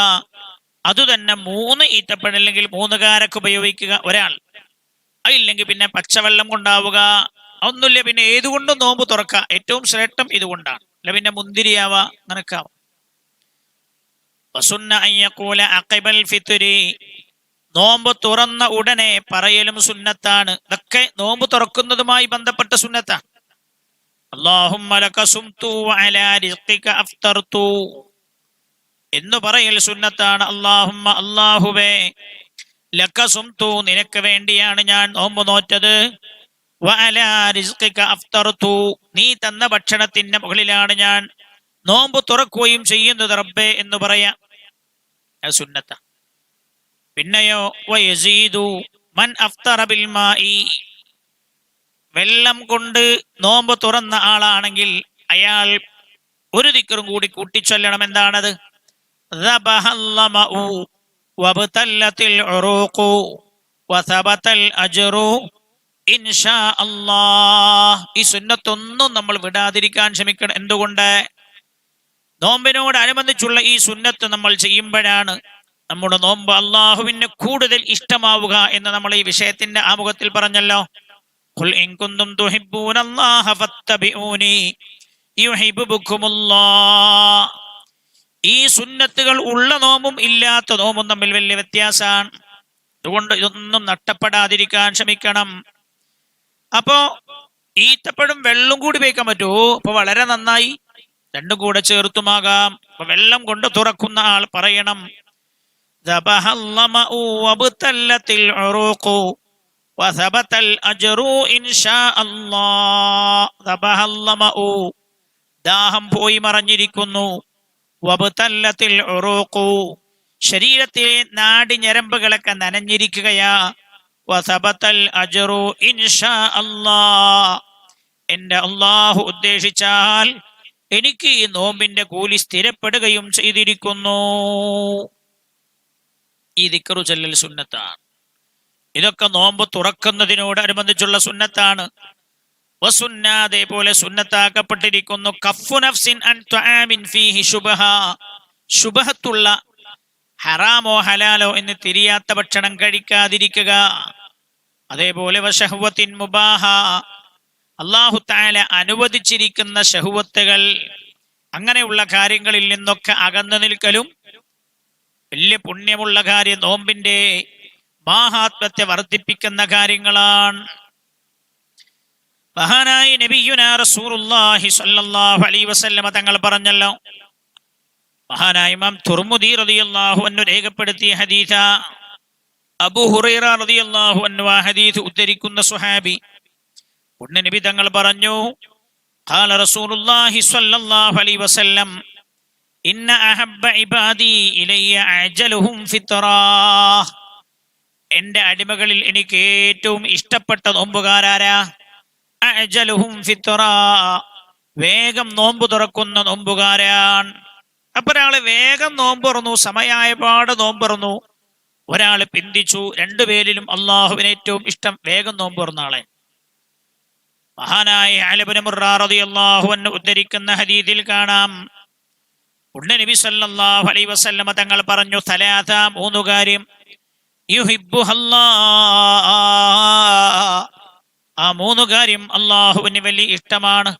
അതുതന്നെ 3 ഈത്തപ്പഴം അല്ലെങ്കിൽ 3 കാരക്ക ഉപയോഗിക്കുക ഒരാൾ. അതില്ലെങ്കിൽ പിന്നെ പച്ചവെള്ളം കൊണ്ടാവുക. ഒന്നുമില്ല പിന്നെ ഏതുകൊണ്ടും നോമ്പ് തുറക്കുക. ഏറ്റവും ശ്രേഷ്ഠം ഇതുകൊണ്ടാണ്. അല്ല പിന്നെ മുന്തിരിയാവാ, അങ്ങനൊക്കാവാം. നോമ്പ് തുറന്ന ഉടനെ പറയലും സുന്നത്താണ്. ഇതൊക്കെ നോമ്പ് തുറക്കുന്നതുമായി ബന്ധപ്പെട്ട സുന്നത്താണ്. അല്ലാഹുമ്മ ലക സുംതു വഅലാ റിസ്ഖിക അഫ്തർതു എന്ന് പറയൽ സുന്നത്താണ്. അല്ലാഹുമ്മ, അല്ലാഹുവേ, ലക സുംതു, നിനക്ക് വേണ്ടിയാണ് ഞാൻ നോമ്പ് നോറ്റത്. വഅലാ റിസ്ഖിക അഫ്തർതു, നീ തന്ന ഭക്ഷണത്തിന്റെ മുകളിലാണ് ഞാൻ നോമ്പ് തുറക്കുകയും ചെയ്യുന്നത് റബ്ബേ എന്ന് പറയാം. അത് സുന്നത്ത. പിന്നെയോ വയസീദു മൻ അഫ്തറ ബിൽ മാഇ, വെള്ളം കൊണ്ട് നോമ്പ് തുറന്ന ആളാണെങ്കിൽ അയാൾ ഒരു ദിക്റും കൂടി കൂട്ടിച്ചൊല്ലണം. എന്താണത്? ദബഹല്ലമഉ വബ്തല്ലത്തിൽ ഉറൂഖു വസബതൽ അജ്റു ഇൻഷാ അല്ലാഹ്. ഈ സുന്നത്തൊന്നും നമ്മൾ വിടാതിരിക്കാൻ ശ്രമിക്കണം. എന്തുകൊണ്ട്? നോമ്പിനോട് അനുബന്ധിച്ചുള്ള ഈ സുന്നത്ത് നമ്മൾ ചെയ്യുമ്പോഴാണ് നമ്മുടെ നോമ്പ് അള്ളാഹുവിന് കൂടുതൽ ഇഷ്ടമാവുക എന്ന് നമ്മൾ ഈ വിഷയത്തിന്റെ ആമുഖത്തിൽ പറഞ്ഞല്ലോ. ഖുൽ ഇൻ കുന്തും തുഹിബ്ബൂനല്ലാഹ ഫത്തബിഊനി യുഹിബ്ബുകുമുല്ലാഹ്. ഈ സുന്നത്തുകൾ ഉള്ള നോമ്പും ഇല്ലാത്ത നോമ്പും തമ്മിൽ വലിയ വ്യത്യാസമാണ്. അതുകൊണ്ട് ഇതൊന്നും നഷ്ടപ്പെടാതിരിക്കാൻ ശ്രമിക്കണം. അപ്പോ ഈത്തപ്പഴം വെള്ളം കൂടി ഉപയോഗിക്കാൻ പറ്റുമോ? അപ്പൊ വളരെ നന്നായി. രണ്ടും കൂടെ ചേർത്തുമാകാം. അപ്പൊ വെള്ളം കൊണ്ട് തുറക്കുന്ന ആൾ പറയണം ദബഹല്ലമഉ വബ്തല്ലത്തിൽ ഉറൂഖു വസബതൽ അജ്റു ഇൻഷാ അല്ലാഹ്. ദബഹല്ലമഉ, ദാഹം പോയി മറഞ്ഞിരിക്കുന്നു. വബ്തല്ലത്തിൽ ഉറൂഖു, ശരീരത്തിലെ നാടി ഞരമ്പുകളൊക്കെ നനഞ്ഞിരിക്കുകയാ. വസബതൽ അജ്റു ഇൻഷാ അല്ലാഹ്, എന്റെ അല്ലാഹു ഉദ്ദേശിച്ചാൽ എനിക്ക് ഈ നോമ്പിന്റെ കൂലി സ്ഥിരപ്പെടുകയും ചെയ്തിരിക്കുന്നു. ഈ ദിക്റു ചൊല്ലൽ സുന്നത്താണ്. ഇതൊക്കെ നോമ്പ് തുറക്കുന്നതിനോടനുബന്ധിച്ചുള്ള സുന്നത്താണ്. വസുന്ന, അതേപോലെ സുന്നത്താക്കപ്പെട്ടിരിക്കുന്നു കഫ്ഫു നഫ്സിൻ അൻ തുആമിൻ ഫീഹി ശുബഹ, ശുബഹത്തുള്ള ഹറാമോ ഹലാലോ എന്ന് തിരിയാത്ത ഭക്ഷണം കഴിക്കാതിരിക്കുക. അതേപോലെ വശഹ്വത്തിൻ മുബാഹ, അല്ലാഹു തആല അനുവദിച്ചിരിക്കുന്ന ശഹ്വത്തുകൾ, അങ്ങനെയുള്ള കാര്യങ്ങളിൽ നിന്നൊക്കെ അകന്നു നിൽക്കലും വലിയ പുണ്യമുള്ള കാര്യം, നോമ്പിന്റെ മാഹാത്മ്യത്തെ വർദ്ധിപ്പിക്കുന്ന കാര്യങ്ങളാണ്. മഹാനായ നബിയുനാ റസൂലുള്ളാഹി സ്വല്ലല്ലാഹു അലൈഹി വസല്ലമ തങ്ങൾ പറഞ്ഞല്ലോ. മഹാനായ ഇമാം തുർമുദി റളിയല്ലാഹു അൻഹു രേഖപ്പെടുത്തിയ ഹദീസ. അബൂ ഹുറൈറ റളിയല്ലാഹു അൻഹു ആ ഹദീസ് ഉദ്ധരിക്കുന്ന സ്വഹാബി പുണ്യ നബി തങ്ങൾ പറഞ്ഞു, ഖാല റസൂലുള്ളാഹി സ്വല്ലല്ലാഹു അലൈഹി വസല്ലം ഇന്ന അഹബ്ബ ഇബാദി ഇലയ്യ അജലുഹും ഫിത്റാ. എന്റെ അടിമകളിൽ എനിക്ക് ഏറ്റവും ഇഷ്ടപ്പെട്ട നോമ്പുകാരാരാ? അജലുഹും ഫിത്റാ, വേഗം നോമ്പ് തുറക്കുന്ന നോമ്പുകാരാൻ. അപ്പൊ ഒരാള് വേഗം നോമ്പ് തുറന്നു, സമയായപാട് നോമ്പ് തുറന്നു. ഒരാള് പിന്തിച്ചു. രണ്ടുപേരിലും അള്ളാഹുവിന് ഏറ്റവും ഇഷ്ടം വേഗം നോമ്പ് തുറന്ന ആളെ. മഹാനായ അലി ഇബ്നു മുർറ റളിയല്ലാഹു അൻഹു ഉദ്ധരിക്കുന്ന ഹദീസിൽ കാണാം, പുണ്യ നബി സല്ലല്ലാഹു അലൈഹി വസല്ലമ തങ്ങൾ പറഞ്ഞു, സലാസ, മൂന്ന് കാര്യം, യുഹിബ്ബുഹല്ലാഹ്, ആ മൂന്ന് കാര്യം അള്ളാഹുവിന് വലിയ ഇഷ്ടമാണ്.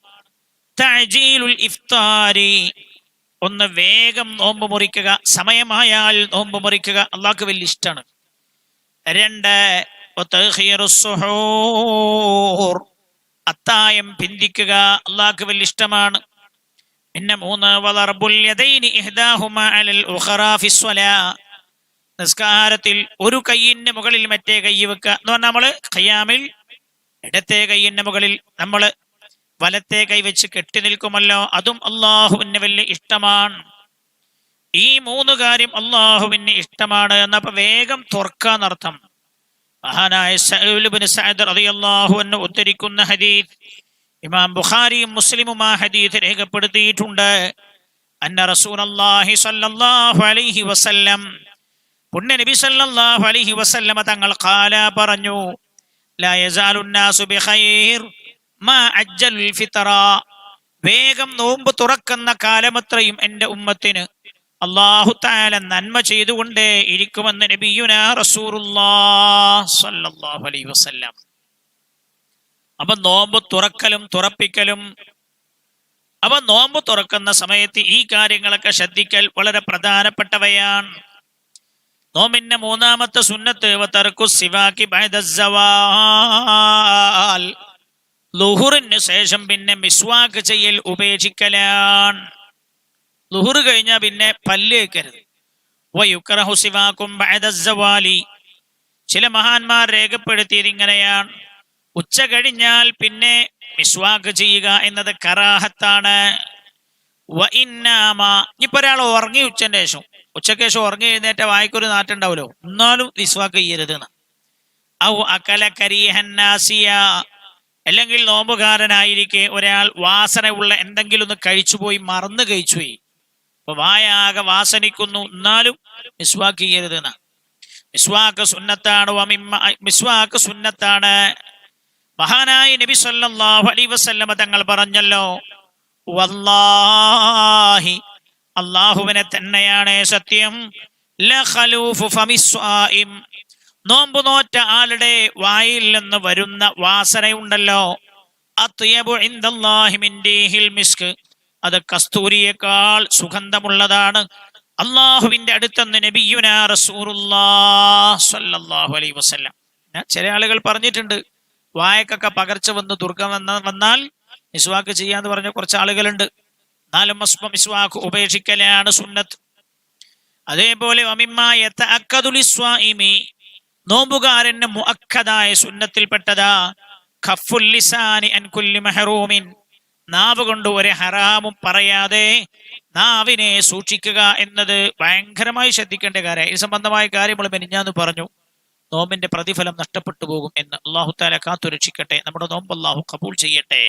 തഅജീലുൽ ഇഫ്താരി, ഒന്ന് വേഗം നോമ്പ് മുറിക്കുക, സമയമായാൽ നോമ്പ് മുറിക്കുക, അള്ളാഹ്ക്ക് വലിയ ഇഷ്ടമാണ്. രണ്ട്, വതഖീറുസ് സുഹൂർ, അത്തായം പിന്തിക്കുക, അള്ളാഹ്ക്ക് വലിയ ഇഷ്ടമാണ്. പിന്നെ മൂന്ന്, വദർബുൽ യദൈനി ഇഹ്ദാഹുമാ അലൽ ഉഖറാ ഫിസ്സലാ, നിസ്കാരത്തിൽ ഒരു കൈയിന്റെ മുകളിൽ മറ്റേ കൈ വെക്കുക എന്ന് പറഞ്ഞാൽ നമ്മള് ഖിയാമിൽ ഇടത്തെ കൈയിന്റെ മുകളിൽ നമ്മൾ വലത്തെ കൈ വെച്ച് കെട്ടി നിൽക്കുമല്ലോ, അതും അള്ളാഹുവിന് വലിയ ഇഷ്ടമാണ്. ഈ മൂന്ന് കാര്യം അള്ളാഹുവിന് ഇഷ്ടമാണ് എന്നപ്പോ വേഗം തുറക്കാന്നർത്ഥം. മഹാനായ സഅദ് ഇബ്നു സഅദ് റളിയല്ലാഹു അൻഹു ഉദ്ധരിക്കുന്ന ഹദീസ് ഇമാം ബുഖാരിയും മുസ്ലിമും ആ ഹദീസ് രേഖപ്പെടുത്തിയിട്ടുണ്ട്. അന്ന റസൂലുള്ളാഹി സ്വല്ലല്ലാഹു അലൈഹി വസല്ലം, പുണ്യ നബി സല്ലല്ലാഹു അലൈഹി വസല്ലമ തങ്ങൾ ഖാല പറഞ്ഞു, ലാ യസാലുൻ നാസു ബിഖൈർ മാ അജ്ജലുൽ ഫിത്ര, വേഗം നോമ്പ് തുറക്കുന്ന കാലമത്രയും എൻ്റെ ഉമ്മത്തിന് അല്ലാഹു തആല നന്മ ചെയ്തുകൊണ്ടേ ഇരിക്കുമെന്ന് നബിയുനാ റസൂലുള്ളാഹി സ്വല്ലല്ലാഹു അലൈഹി വസല്ലം. അപ്പൊ നോമ്പ് തുറക്കലും തുറപ്പിക്കലും, അപ്പൊ നോമ്പ് തുറക്കുന്ന സമയത്ത് ഈ കാര്യങ്ങളൊക്കെ ശ്രദ്ധിക്കൽ വളരെ പ്രധാനപ്പെട്ടവയാണ്. നോമ്പിന്റെ മൂന്നാമത്തെ സുന്നത്ത് വതർക്കു സിവാകി ബഅദസ്സവാൽ, ളുഹുറിന് ശേഷം പിന്നെ മിസ്വാക്ക് ചെയ്യൽ ഉപേക്ഷിക്കലാണ്. ളുഹുർ കഴിഞ്ഞാൽ പിന്നെ പല്ല് തേക്കരുത്. വയുക്റഹു സിവാകും ബഅദസ്സവാലി, ചില മഹാന്മാർ രേഖപ്പെടുത്തിയത് ഇങ്ങനെയാണ്, ഉച്ച കഴിഞ്ഞാൽ പിന്നെ മിസ്വാക്ക് ചെയ്യുക എന്നത് കറാഹത്താണ്. ഇപ്പൊ ഒരാൾ ഉറങ്ങി ഉച്ചന്റെ ശേഷം ഉറങ്ങി എഴുന്നേറ്റ വായിക്കൊരു നാട്ടുണ്ടാവുമല്ലോ, എന്നാലും വിസ്വാക്ക് ചെയ്യരുത്. ഔ അകല കരീഹന്നാസിയ, അല്ലെങ്കിൽ നോമ്പുകാരനായിരിക്കെ ഒരാൾ വാസനയുള്ള എന്തെങ്കിലും ഒന്ന് കഴിച്ചുപോയി, മറന്നു കഴിച്ചുപോയി, അപ്പൊ വായാകെ വാസനിക്കുന്നു, എന്നാലും മിസ്വാക്ക് ചെയ്യരുത്. മിസ്വാക്ക് സുന്നത്താണ്. മിസ്വാക്ക് സുന്നത്താണ്. മഹാനായ നബി സല്ലല്ലാഹു അലൈഹി വസല്ലമ തങ്ങൾ പറഞ്ഞല്ലോ, വല്ലാഹി, അല്ലാഹുവിനെ തന്നെയാണ് സത്യം, ലഖലൂഫു ഫമിസ്വാഇം, നോമ്പ് നോറ്റ ആളുടെ വായിൽ നിന്ന് വരുന്ന വാസനയുണ്ടല്ലോ, അത്യബു ഇൻദല്ലാഹി മിൻ റീഹിൽ മിസ്ക്, അത് കസ്തൂരിയേക്കാൾ സുഗന്ധമുള്ളതാണ് അള്ളാഹുവിന്റെ അടുത്തെന്ന് നബിയുനാ റസൂലുള്ളാഹി സ്വല്ലല്ലാഹു അലൈഹി വസല്ലം. ചില ആളുകൾ പറഞ്ഞിട്ടുണ്ട്, വായക്കൊക്കെ പകർച്ച വന്ന് ദുർഗം വന്നാൽ മിസ്വാക്ക് ചെയ്യാന്ന് പറഞ്ഞ കുറച്ച് ആളുകളുണ്ട്. എന്നാലും മിസ്വാക്ക് ഉപേക്ഷിക്കലാണ് സുന്നത്ത്. അതേപോലെ നോമ്പുകാരന് മുഅക്കദായ സുന്നത്തിൽപ്പെട്ടതാ ഖഫുൽ ലിസാനി അൻ കുല്ലി മഹറൂമിൻ, നാവ് കൊണ്ട് ഒരു ഹറാമും പറയാതെ നാവിനെ സൂക്ഷിക്കുക എന്നത് ഭയങ്കരമായി ശ്രദ്ധിക്കേണ്ട കാര്യം. ഈ സംബന്ധമായ കാര്യങ്ങൾ മെനിഞ്ഞാന്ന് പറഞ്ഞു. നോമ്പിന്റെ പ്രതിഫലം നഷ്ടപ്പെട്ടു പോകും എന്ന്. അല്ലാഹു തആല കാത്തുരക്ഷിക്കട്ടെ. നമ്മുടെ നോമ്പ് അല്ലാഹു ഖബൂൽ ചെയ്യട്ടെ.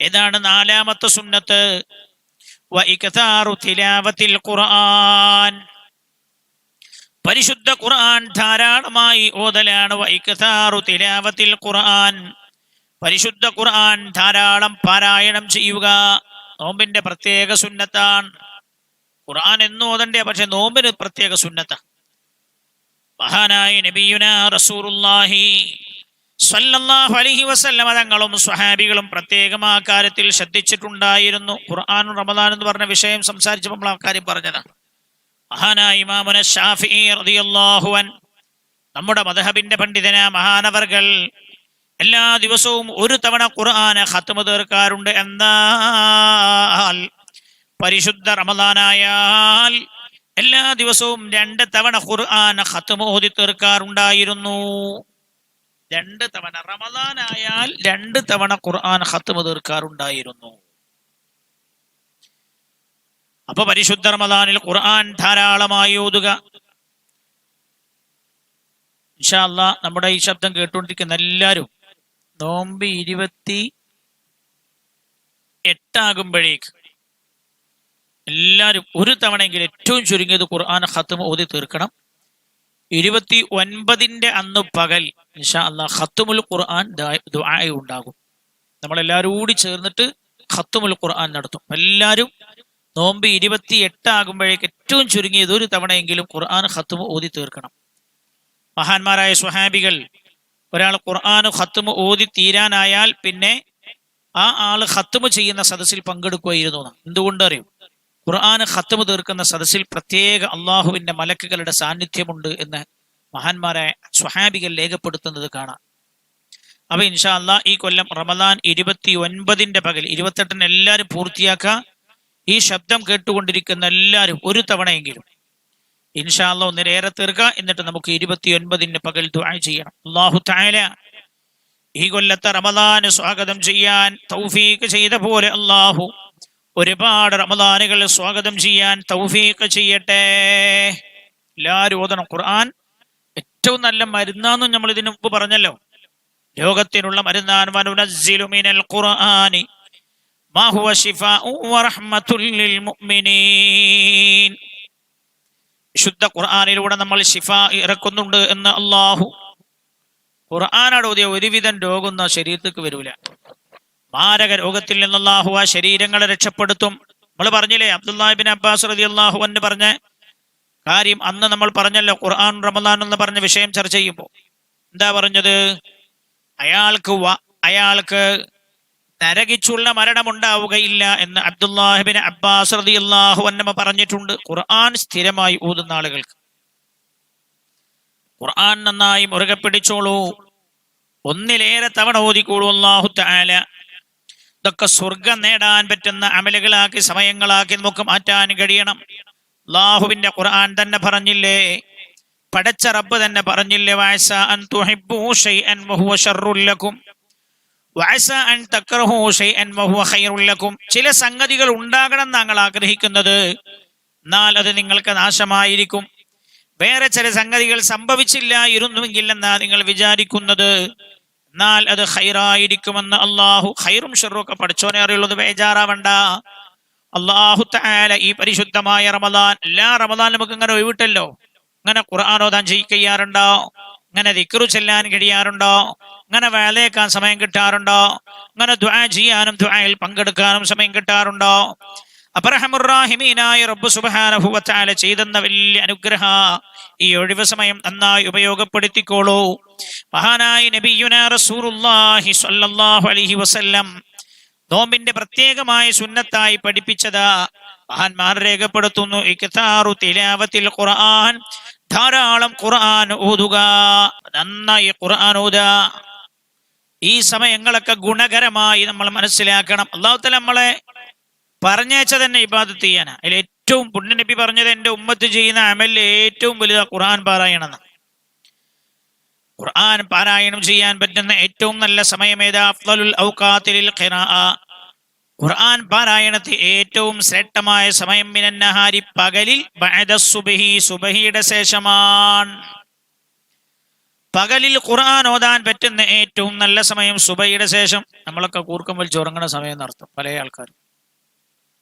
ഏതാണ് നാലാമത്തെ സുന്നത്ത്? വഇക്താറു തിലാവത്തിൽ ഖുർആൻ, പരിശുദ്ധ ഖുർആൻ ധാരാളമായി ഓതലാണ്. വഇക്താറു തിലാവത്തിൽ ഖുർആൻ, പരിശുദ്ധ ഖുർആൻ ധാരാളം പാരായണം ചെയ്യുക നോമ്പിന്റെ പ്രത്യേക സുന്നത്താണ്. ഖുർആൻ എന്നും ഓതണ്ടേ, പക്ഷെ നോമ്പിന് പ്രത്യേക സുന്നത്താണ്. മഹാനായ നബിയുനാ റസൂലുള്ളാഹി സ്വല്ലല്ലാഹു അലൈഹി വസല്ലമ തങ്ങളും സ്വഹാബികളും പ്രത്യേകം ആ കാര്യത്തിൽ ശ്രദ്ധിച്ചിട്ടുണ്ടായിരുന്നു. ഖുർആനും റമദാൻ എന്ന് പറഞ്ഞ വിഷയം സംസാരിച്ചപ്പോൾ നമ്മൾ ആ കാര്യം പറഞ്ഞതാണ്. മഹാനായ ഇമാമുന ശാഫിഈ റളിയല്ലാഹു അൻ, നമ്മുടെ മദ്ഹബിന്റെ പണ്ഡിതനാ മഹാനവർകൾ എല്ലാ ദിവസവും ഒരു തവണ ഖുർആൻ ഖത്മ് തീർക്കാറുണ്ട്. എന്നാൽ പരിശുദ്ധ റമദാനായാൽ എല്ലാ ദിവസവും 2 തവണ ഖുർആൻ ഖത്മ് ഓതി തീർക്കാറുണ്ടായിരുന്നു. 2 തവണ, റമദാനായാൽ 2 തവണ ഖുർആൻ ഖത്മ് തീർക്കാറുണ്ടായിരുന്നു. അപ്പൊ പരിശുദ്ധ റമദാനിൽ ഖുർആൻ ധാരാളമായി ഓതുക. ഇൻഷാ അല്ലാഹ് നമ്മുടെ ഈ ശബ്ദം കേട്ടുകൊണ്ടിരിക്കുന്ന എല്ലാവരും നോമ്പ് 28 ആകുമ്പോഴേക്ക് എല്ലാവരും ഒരു തവണയെങ്കിലും ഏറ്റവും ചുരുങ്ങിയത് ഖുർആൻ ഖത്മ് ഓതി തീർക്കണം. 29ന്റെ അന്ന് പകൽ ഇൻഷാ അല്ലാഹ് ഖത്മുൽ ഖുർആൻ ദുആ ഉണ്ടാകും. നമ്മളെല്ലാവരും കൂടി ചേർന്നിട്ട് ഖത്മുൽ ഖുർആൻ നടത്തും. എല്ലാവരും നോമ്പ് 28 ആകുമ്പോഴേക്ക് ഏറ്റവും ചുരുങ്ങിയത് ഒരു തവണയെങ്കിലും ഖുർആൻ ഖത്മ് ഓതി തീർക്കണം. മഹാന്മാരായ സ്വഹാബികൾ, ഒരാൾ ഖുർആൻ ഖത്മ് ഓതി തീരാനായാൽ പിന്നെ ആ ആള് ഖത്മ് ചെയ്യുന്ന സദസ്സിൽ പങ്കെടുക്കുകയായിരുന്നു. എന്തുകൊണ്ട് അറിയും? ഖുർആൻ ഖത്മ് തീർക്കുന്ന സദസ്സിൽ പ്രത്യേക അള്ളാഹുവിന്റെ മലക്കുകളുടെ സാന്നിധ്യമുണ്ട് എന്ന് മഹാന്മാരായ സ്വഹാബികൾ രേഖപ്പെടുത്തുന്നത് കാണാം. അപ്പൊ ഇൻഷാ അല്ലാഹ് ഈ കൊല്ലം റമദാൻ 29ന്റെ പകൽ, 28-ന് എല്ലാവരും പൂർത്തിയാക്കുക. ഈ ശബ്ദം കേട്ടുകൊണ്ടിരിക്കുന്ന എല്ലാവരും ഒരു തവണയെങ്കിലും ഇൻഷാ അല്ലാഹ് ഒന്നിലേറെ തീർക്കുക. എന്നിട്ട് നമുക്ക് 29ന് പകൽ ദുആ ചെയ്യണം. അല്ലാഹു തആല ഈ കൊല്ലത്തെ റമദാന് സ്വാഗതം ചെയ്യാൻ തൗഫീഖ് ചെയ്ത പോലെ അല്ലാഹു ഒരുപാട് റമദാനുകൾ സ്വാഗതം ചെയ്യാൻ തൗഫീഖ് ചെയ്യട്ടെ. എല്ലാവരും ഓതണം. ഖുർആൻ ഏറ്റവും നല്ല മരുന്നാന്നും നമ്മൾ ഇതിനു മുമ്പ് പറഞ്ഞല്ലോ. ലോകത്തിനുള്ള മരുന്നാൻ. വനുനസ്സിലു മിനൽ ഖുർആനി മാ ഹുവ ശിഫാഉ വറഹ്മത്തുൽ ലിൽ മുഅ്മിനീൻ. വിശുദ്ധ ഖുർആനിലൂടെ നമ്മൾ ശിഫ ഇറക്കുന്നുണ്ട് എന്ന് അല്ലാഹു. ഖുർആനോട് ഓതിയ ഒരുവിധം രോഗമൊന്നും ശരീരത്തേക്ക് വരൂല. മാരക രോഗത്തിൽ നിന്ന് അല്ലാഹു ആ ശരീരങ്ങളെ രക്ഷപ്പെടുത്തും. നമ്മൾ പറഞ്ഞില്ലേ, അബ്ദുല്ലാഹി ഇബ്നു അബ്ബാസ് റളിയല്ലാഹു അൻഹു പറഞ്ഞ കാര്യം അന്ന് നമ്മൾ പറഞ്ഞല്ലോ. ഖുർആൻ റമദാൻ എന്ന് പറഞ്ഞ വിഷയം ചർച്ച ചെയ്യുമ്പോൾ എന്താ പറഞ്ഞത്? അയാൾക്ക് നരകിച്ചുള്ള മരണമുണ്ടാവുകയില്ല എന്ന് അബ്ദുല്ലാഹി ഇബ്നു അബ്ബാസ് റളിയല്ലാഹു അൻഹു പറഞ്ഞിട്ടുണ്ട്. ഖുർആൻ സ്ഥിരമായി ഓതുന്ന ആളുകൾക്ക് ഖുർആൻ നന്നായി മുറുകെ പിടിച്ചോളൂ. ഒന്നിലേറെ തവണ ഓതിക്കോളൂ. അല്ലാഹു തആല ഇതൊക്കെ സ്വർഗം നേടാൻ പറ്റുന്ന അമലുകളാക്കി, സമയങ്ങളാക്കി നമുക്ക് മാറ്റാൻ കഴിയണം. അല്ലാഹുവിന്റെ ഖുർആൻ തന്നെ പറഞ്ഞില്ലേ, പടച്ച റബ്ബ് തന്നെ പറഞ്ഞില്ലേ, വഅസാ അൻ തുഹിബ്ബു ശൈഅൻ വഹുവ ശർറുൽ ലക്കും വഅസ അൻ തക്റഹു ശൈഅൻ വഹുവ ഖൈറുൽ ലക്കും. ചില സംഗതികൾ ഉണ്ടാകണം താങ്കൾ ആഗ്രഹിക്കുന്നത്, എന്നാൽ അത് നിങ്ങൾക്ക് നാശമായിരിക്കും. വേറെ ചില സംഗതികൾ സംഭവിച്ചില്ലായിരുന്നുവെങ്കിൽ എന്നാ നിങ്ങൾ വിചാരിക്കുന്നത്, എന്നാൽ അത് ഖൈറായിരിക്കുമെന്ന്. അള്ളാഹു ഖൈറും ഷർറും ഒക്കെ പഠിച്ചോനെ അറിയുള്ളത്, ബേജാറാവണ്ട. അള്ളാഹു തആല ഈ പരിശുദ്ധമായ റമദാൻ, എല്ലാ റമദാൻ നമുക്ക് ഇങ്ങനെ ഒഴിവിട്ടല്ലോ, ഇങ്ങനെ ഖുർആൻ ഓതാൻ ചെയ്യാറുണ്ടോ, ഇങ്ങനെ ദിക്റ് ചെല്ലാൻ കഴിയാറുണ്ടോ, ഇങ്ങനെ വേലയേക്കാൻ സമയം കിട്ടാറുണ്ടോ, ഇങ്ങനെ ദുആ ചെയ്യാനും ദുആയിൽ പങ്കെടുക്കാനും സമയം കിട്ടാറുണ്ടോ? അർഹമുർറാഹിമീനായ റബ്ബ് സുബ്ഹാനഹു വ തആല ചെയ്തെന്ന വലിയ അനുഗ്രഹ ഈ ഒഴിവ് സമയം നന്നായി ഉപയോഗപ്പെടുത്തിക്കോളൂ. മഹാനായ നബിയുനാ റസൂലുള്ളാഹി സ്വല്ലല്ലാഹു അലൈഹി വസല്ലം നോമ്പിന്റെ പ്രത്യേകമായ സുന്നത്തായി പഠിപ്പിച്ചതാ മഹാന്മാർ രേഖപ്പെടുത്തുന്നു. ഇക്താറു തിലാവത്തിൽ ഖുർആൻ, ധാരാളം ഖുർആൻ ഓതുക, നന്നായി ഖുർആൻ ഓതുക. ഈ സമയങ്ങളൊക്കെ ഗുണകരമായി നമ്മൾ മനസ്സിലാക്കണം. അല്ലാഹു തആല നമ്മളെ പറഞ്ഞയച്ച തന്നെ ഇബാദത്ത് ചെയ്യാനാ. അതിൽ ഏറ്റവും പുണ്യ നബി പറഞ്ഞത്, എന്റെ ഉമ്മത്ത് ചെയ്യുന്ന അമലിൽ ഏറ്റവും വലുത് ഖുർആൻ പാരായണം. ഖുർആൻ പാരായണം ചെയ്യാൻ പറ്റുന്ന ഏറ്റവും നല്ല സമയം ഏതാ? അഫ്ളലുൽ ഔഖാതിൽ ഖിറാഅ, ഖുർആൻ പാരായണത്തിൽ ഏറ്റവും ശ്രേഷ്ഠമായ സമയം മിനൻ നഹാരി, പകലിൽ, ബഅദ സുബ്ഹി, സുബ്ഹിയുടെ ശേഷമാണ്. പകലിൽ ഖുർആൻ ഓതാൻ പറ്റുന്ന ഏറ്റവും നല്ല സമയം സുബ്ഹിയുടെ ശേഷം. നമ്മളൊക്കെ കൂർക്കം വലിച്ച് ഉറങ്ങുന്ന സമയം എന്നർത്ഥം പല ആൾക്കാരും.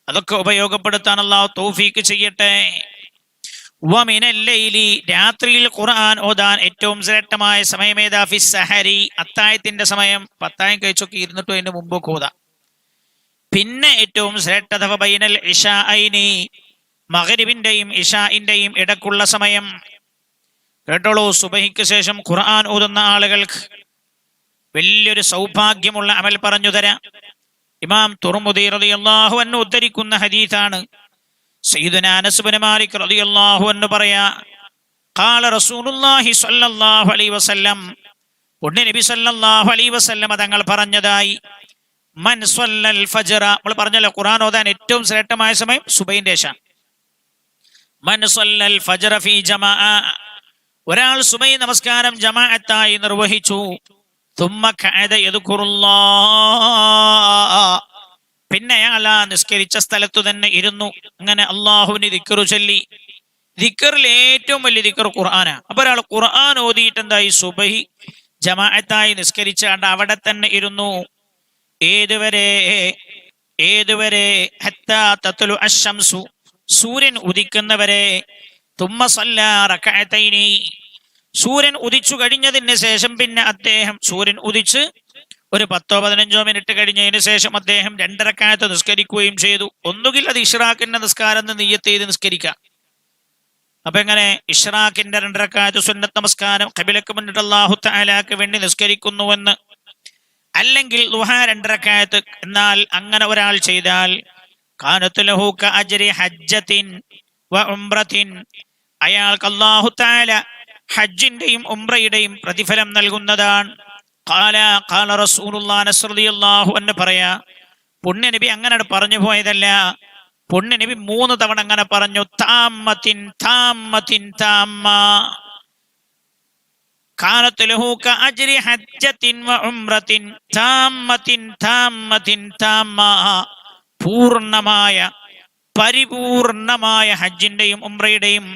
അതൊക്കെ ഉപയോഗപ്പെടുത്താൻ അല്ലാഹു തൗഫീക്ക് ചെയ്യട്ടെ. വമിനൽ ലൈലി, രാത്രിയിൽ ഖുർആൻ ഓതാൻ ഏറ്റവും ശ്രേഷ്ഠമായ സമയം ഏതാ? ഫിസ്സഹരി, അത്തായത്തിന്റെ സമയം. അത്തായം കഴിച്ചൊക്കെ ഇരുന്നിട്ട് അതിന്റെ മുമ്പൊക്കെ ഓതാം. പിന്നെ ഏറ്റവും ശ്രേഷ്ഠത ബൈനൽ ഇശാഅൈനി, മഗ്രിബിന്റെയും ഇശാഇന്റെയും ഇടക്കുള്ള സമയം. കേട്ടോളൂ, സുബഹിക്ക് ശേഷം ഖുർആൻ ഓതുന്ന ആളുകൾക്ക് വലിയൊരു സൗഭാഗ്യമുള്ള അമൽ പറഞ്ഞു തരാം. ഇമാം തുർമുദി റളിയല്ലാഹു അൻഹു ഉദ്ധരിക്കുന്ന ഹദീസാണ്. സയ്യിദുനാ അനസ് ഇബ്നു മാലിക് റളിയല്ലാഹു അൻഹു പറയാ, ഖാല റസൂലുള്ളാഹി സ്വല്ലല്ലാഹു അലൈഹി വസല്ലം, പുണ്യ നബി സ്വല്ലല്ലാഹു അലൈഹി വസല്ലം തങ്ങൾ പറഞ്ഞതായി, മൻ സ്വല്ലൽ ഫജ്റ, നമ്മൾ പറഞ്ഞല്ലോ ഖുർആൻ ഓതാൻ ഏറ്റവും ശ്രേഷ്ഠമായ സമയം സുബഹിന്റെ ശേഷം. മൻ സ്വല്ലൽ ഫജ്റ ഫീ ജമാഅ, ഒരാൾ സുബഹി നമസ്കാരം ജമാഅത്തായി നിർവഹിച്ചു, തുമ്മ ഖഅദ യദ്കുറുല്ലാഹ്, പിന്നെ അയാൾ ആ നിസ്കരിച്ച സ്ഥലത്തു തന്നെ ഇരുന്നു, അങ്ങനെ അള്ളാഹുവിന് ദിക്റ് ചൊല്ലി. ദിക്റിൽ ഏറ്റവും വലിയ ദിക്ർ ഖുർആനാ. അപ്പൊ ഒരാൾ ഖുർആൻ ഓതിയിട്ട് എന്തായി? സുബഹി ജമാഅത്തായി നിസ്കരിച്ചാണ്ട് അവിടെ തന്നെ ഇരുന്നു. ഏതുവരെ ഹത്താ തത്ലു അശ്ശംസു, സൂര്യൻ ഉദിക്കുന്നവരെ. തുമ്മ സല്ലാ റകഅതൈനി, സൂര്യൻ ഉദിച്ചു കഴിഞ്ഞതിന് ശേഷം പിന്നെ അദ്ദേഹം, സൂര്യൻ ഉദിച്ച് ഒരു 10-15 മിനിറ്റ് കഴിഞ്ഞതിന് ശേഷം അദ്ദേഹം 2 റക്അത്ത് നിസ്കരിക്കുകയും ചെയ്തു. ഒന്നുകിൽ അത് ഇഷ്റാഖിന്റെ നിസ്കാരം എന്ന് നിയ്യത്ത് ചെയ്ത് നിസ്കരിക്കാം. അപ്പൊ എങ്ങനെ? ഇഷ്റാഖിന്റെ 2 റക്അത്ത് സുന്നത്ത് നമസ്കാരം ഖിബലക്ക് മുന്നിട്ട് അല്ലാഹു തആലക്ക് വേണ്ടി നിസ്കരിക്കുന്നുവെന്ന്, അല്ലെങ്കിൽ ദുഹാ 2 റക്അത്ത്. എന്നാൽ അങ്ങനെ ഒരാൾ ചെയ്താൽ കാനത്ത് ലഹു കഅജ്രി ഹജ്ജത്തിൻ വ ഉംറത്തിൻ, അയാൾക്ക് അല്ലാഹു തആല ഹജ്ജിന്റെയും ഉംറയുടെയും പ്രതിഫലം നൽകുന്നതാണ്. ഖാല റസൂലുള്ളാഹി സ്വല്ലല്ലാഹു അൻഹു പറയാ, പുണ്യ നബി അങ്ങനെ പറഞ്ഞു പോയതല്ല. പുണ്യ നബി 3 തവണ അങ്ങനെ പറഞ്ഞു, താമ്മത്തിൻ താമ്മത്തിൻ താമ്മ, കാനത്ത് ലഹു കഅജ്രി ഹജ്ജത്തിൻ വ ഉംറത്തിൻ താമ്മത്തിൻ താമ്മത്തിൻ താമ്മ, പൂർണ്ണമായ പരിപൂർണമായ ഹജ്ജിന്റെയും ഉംറയുടെയും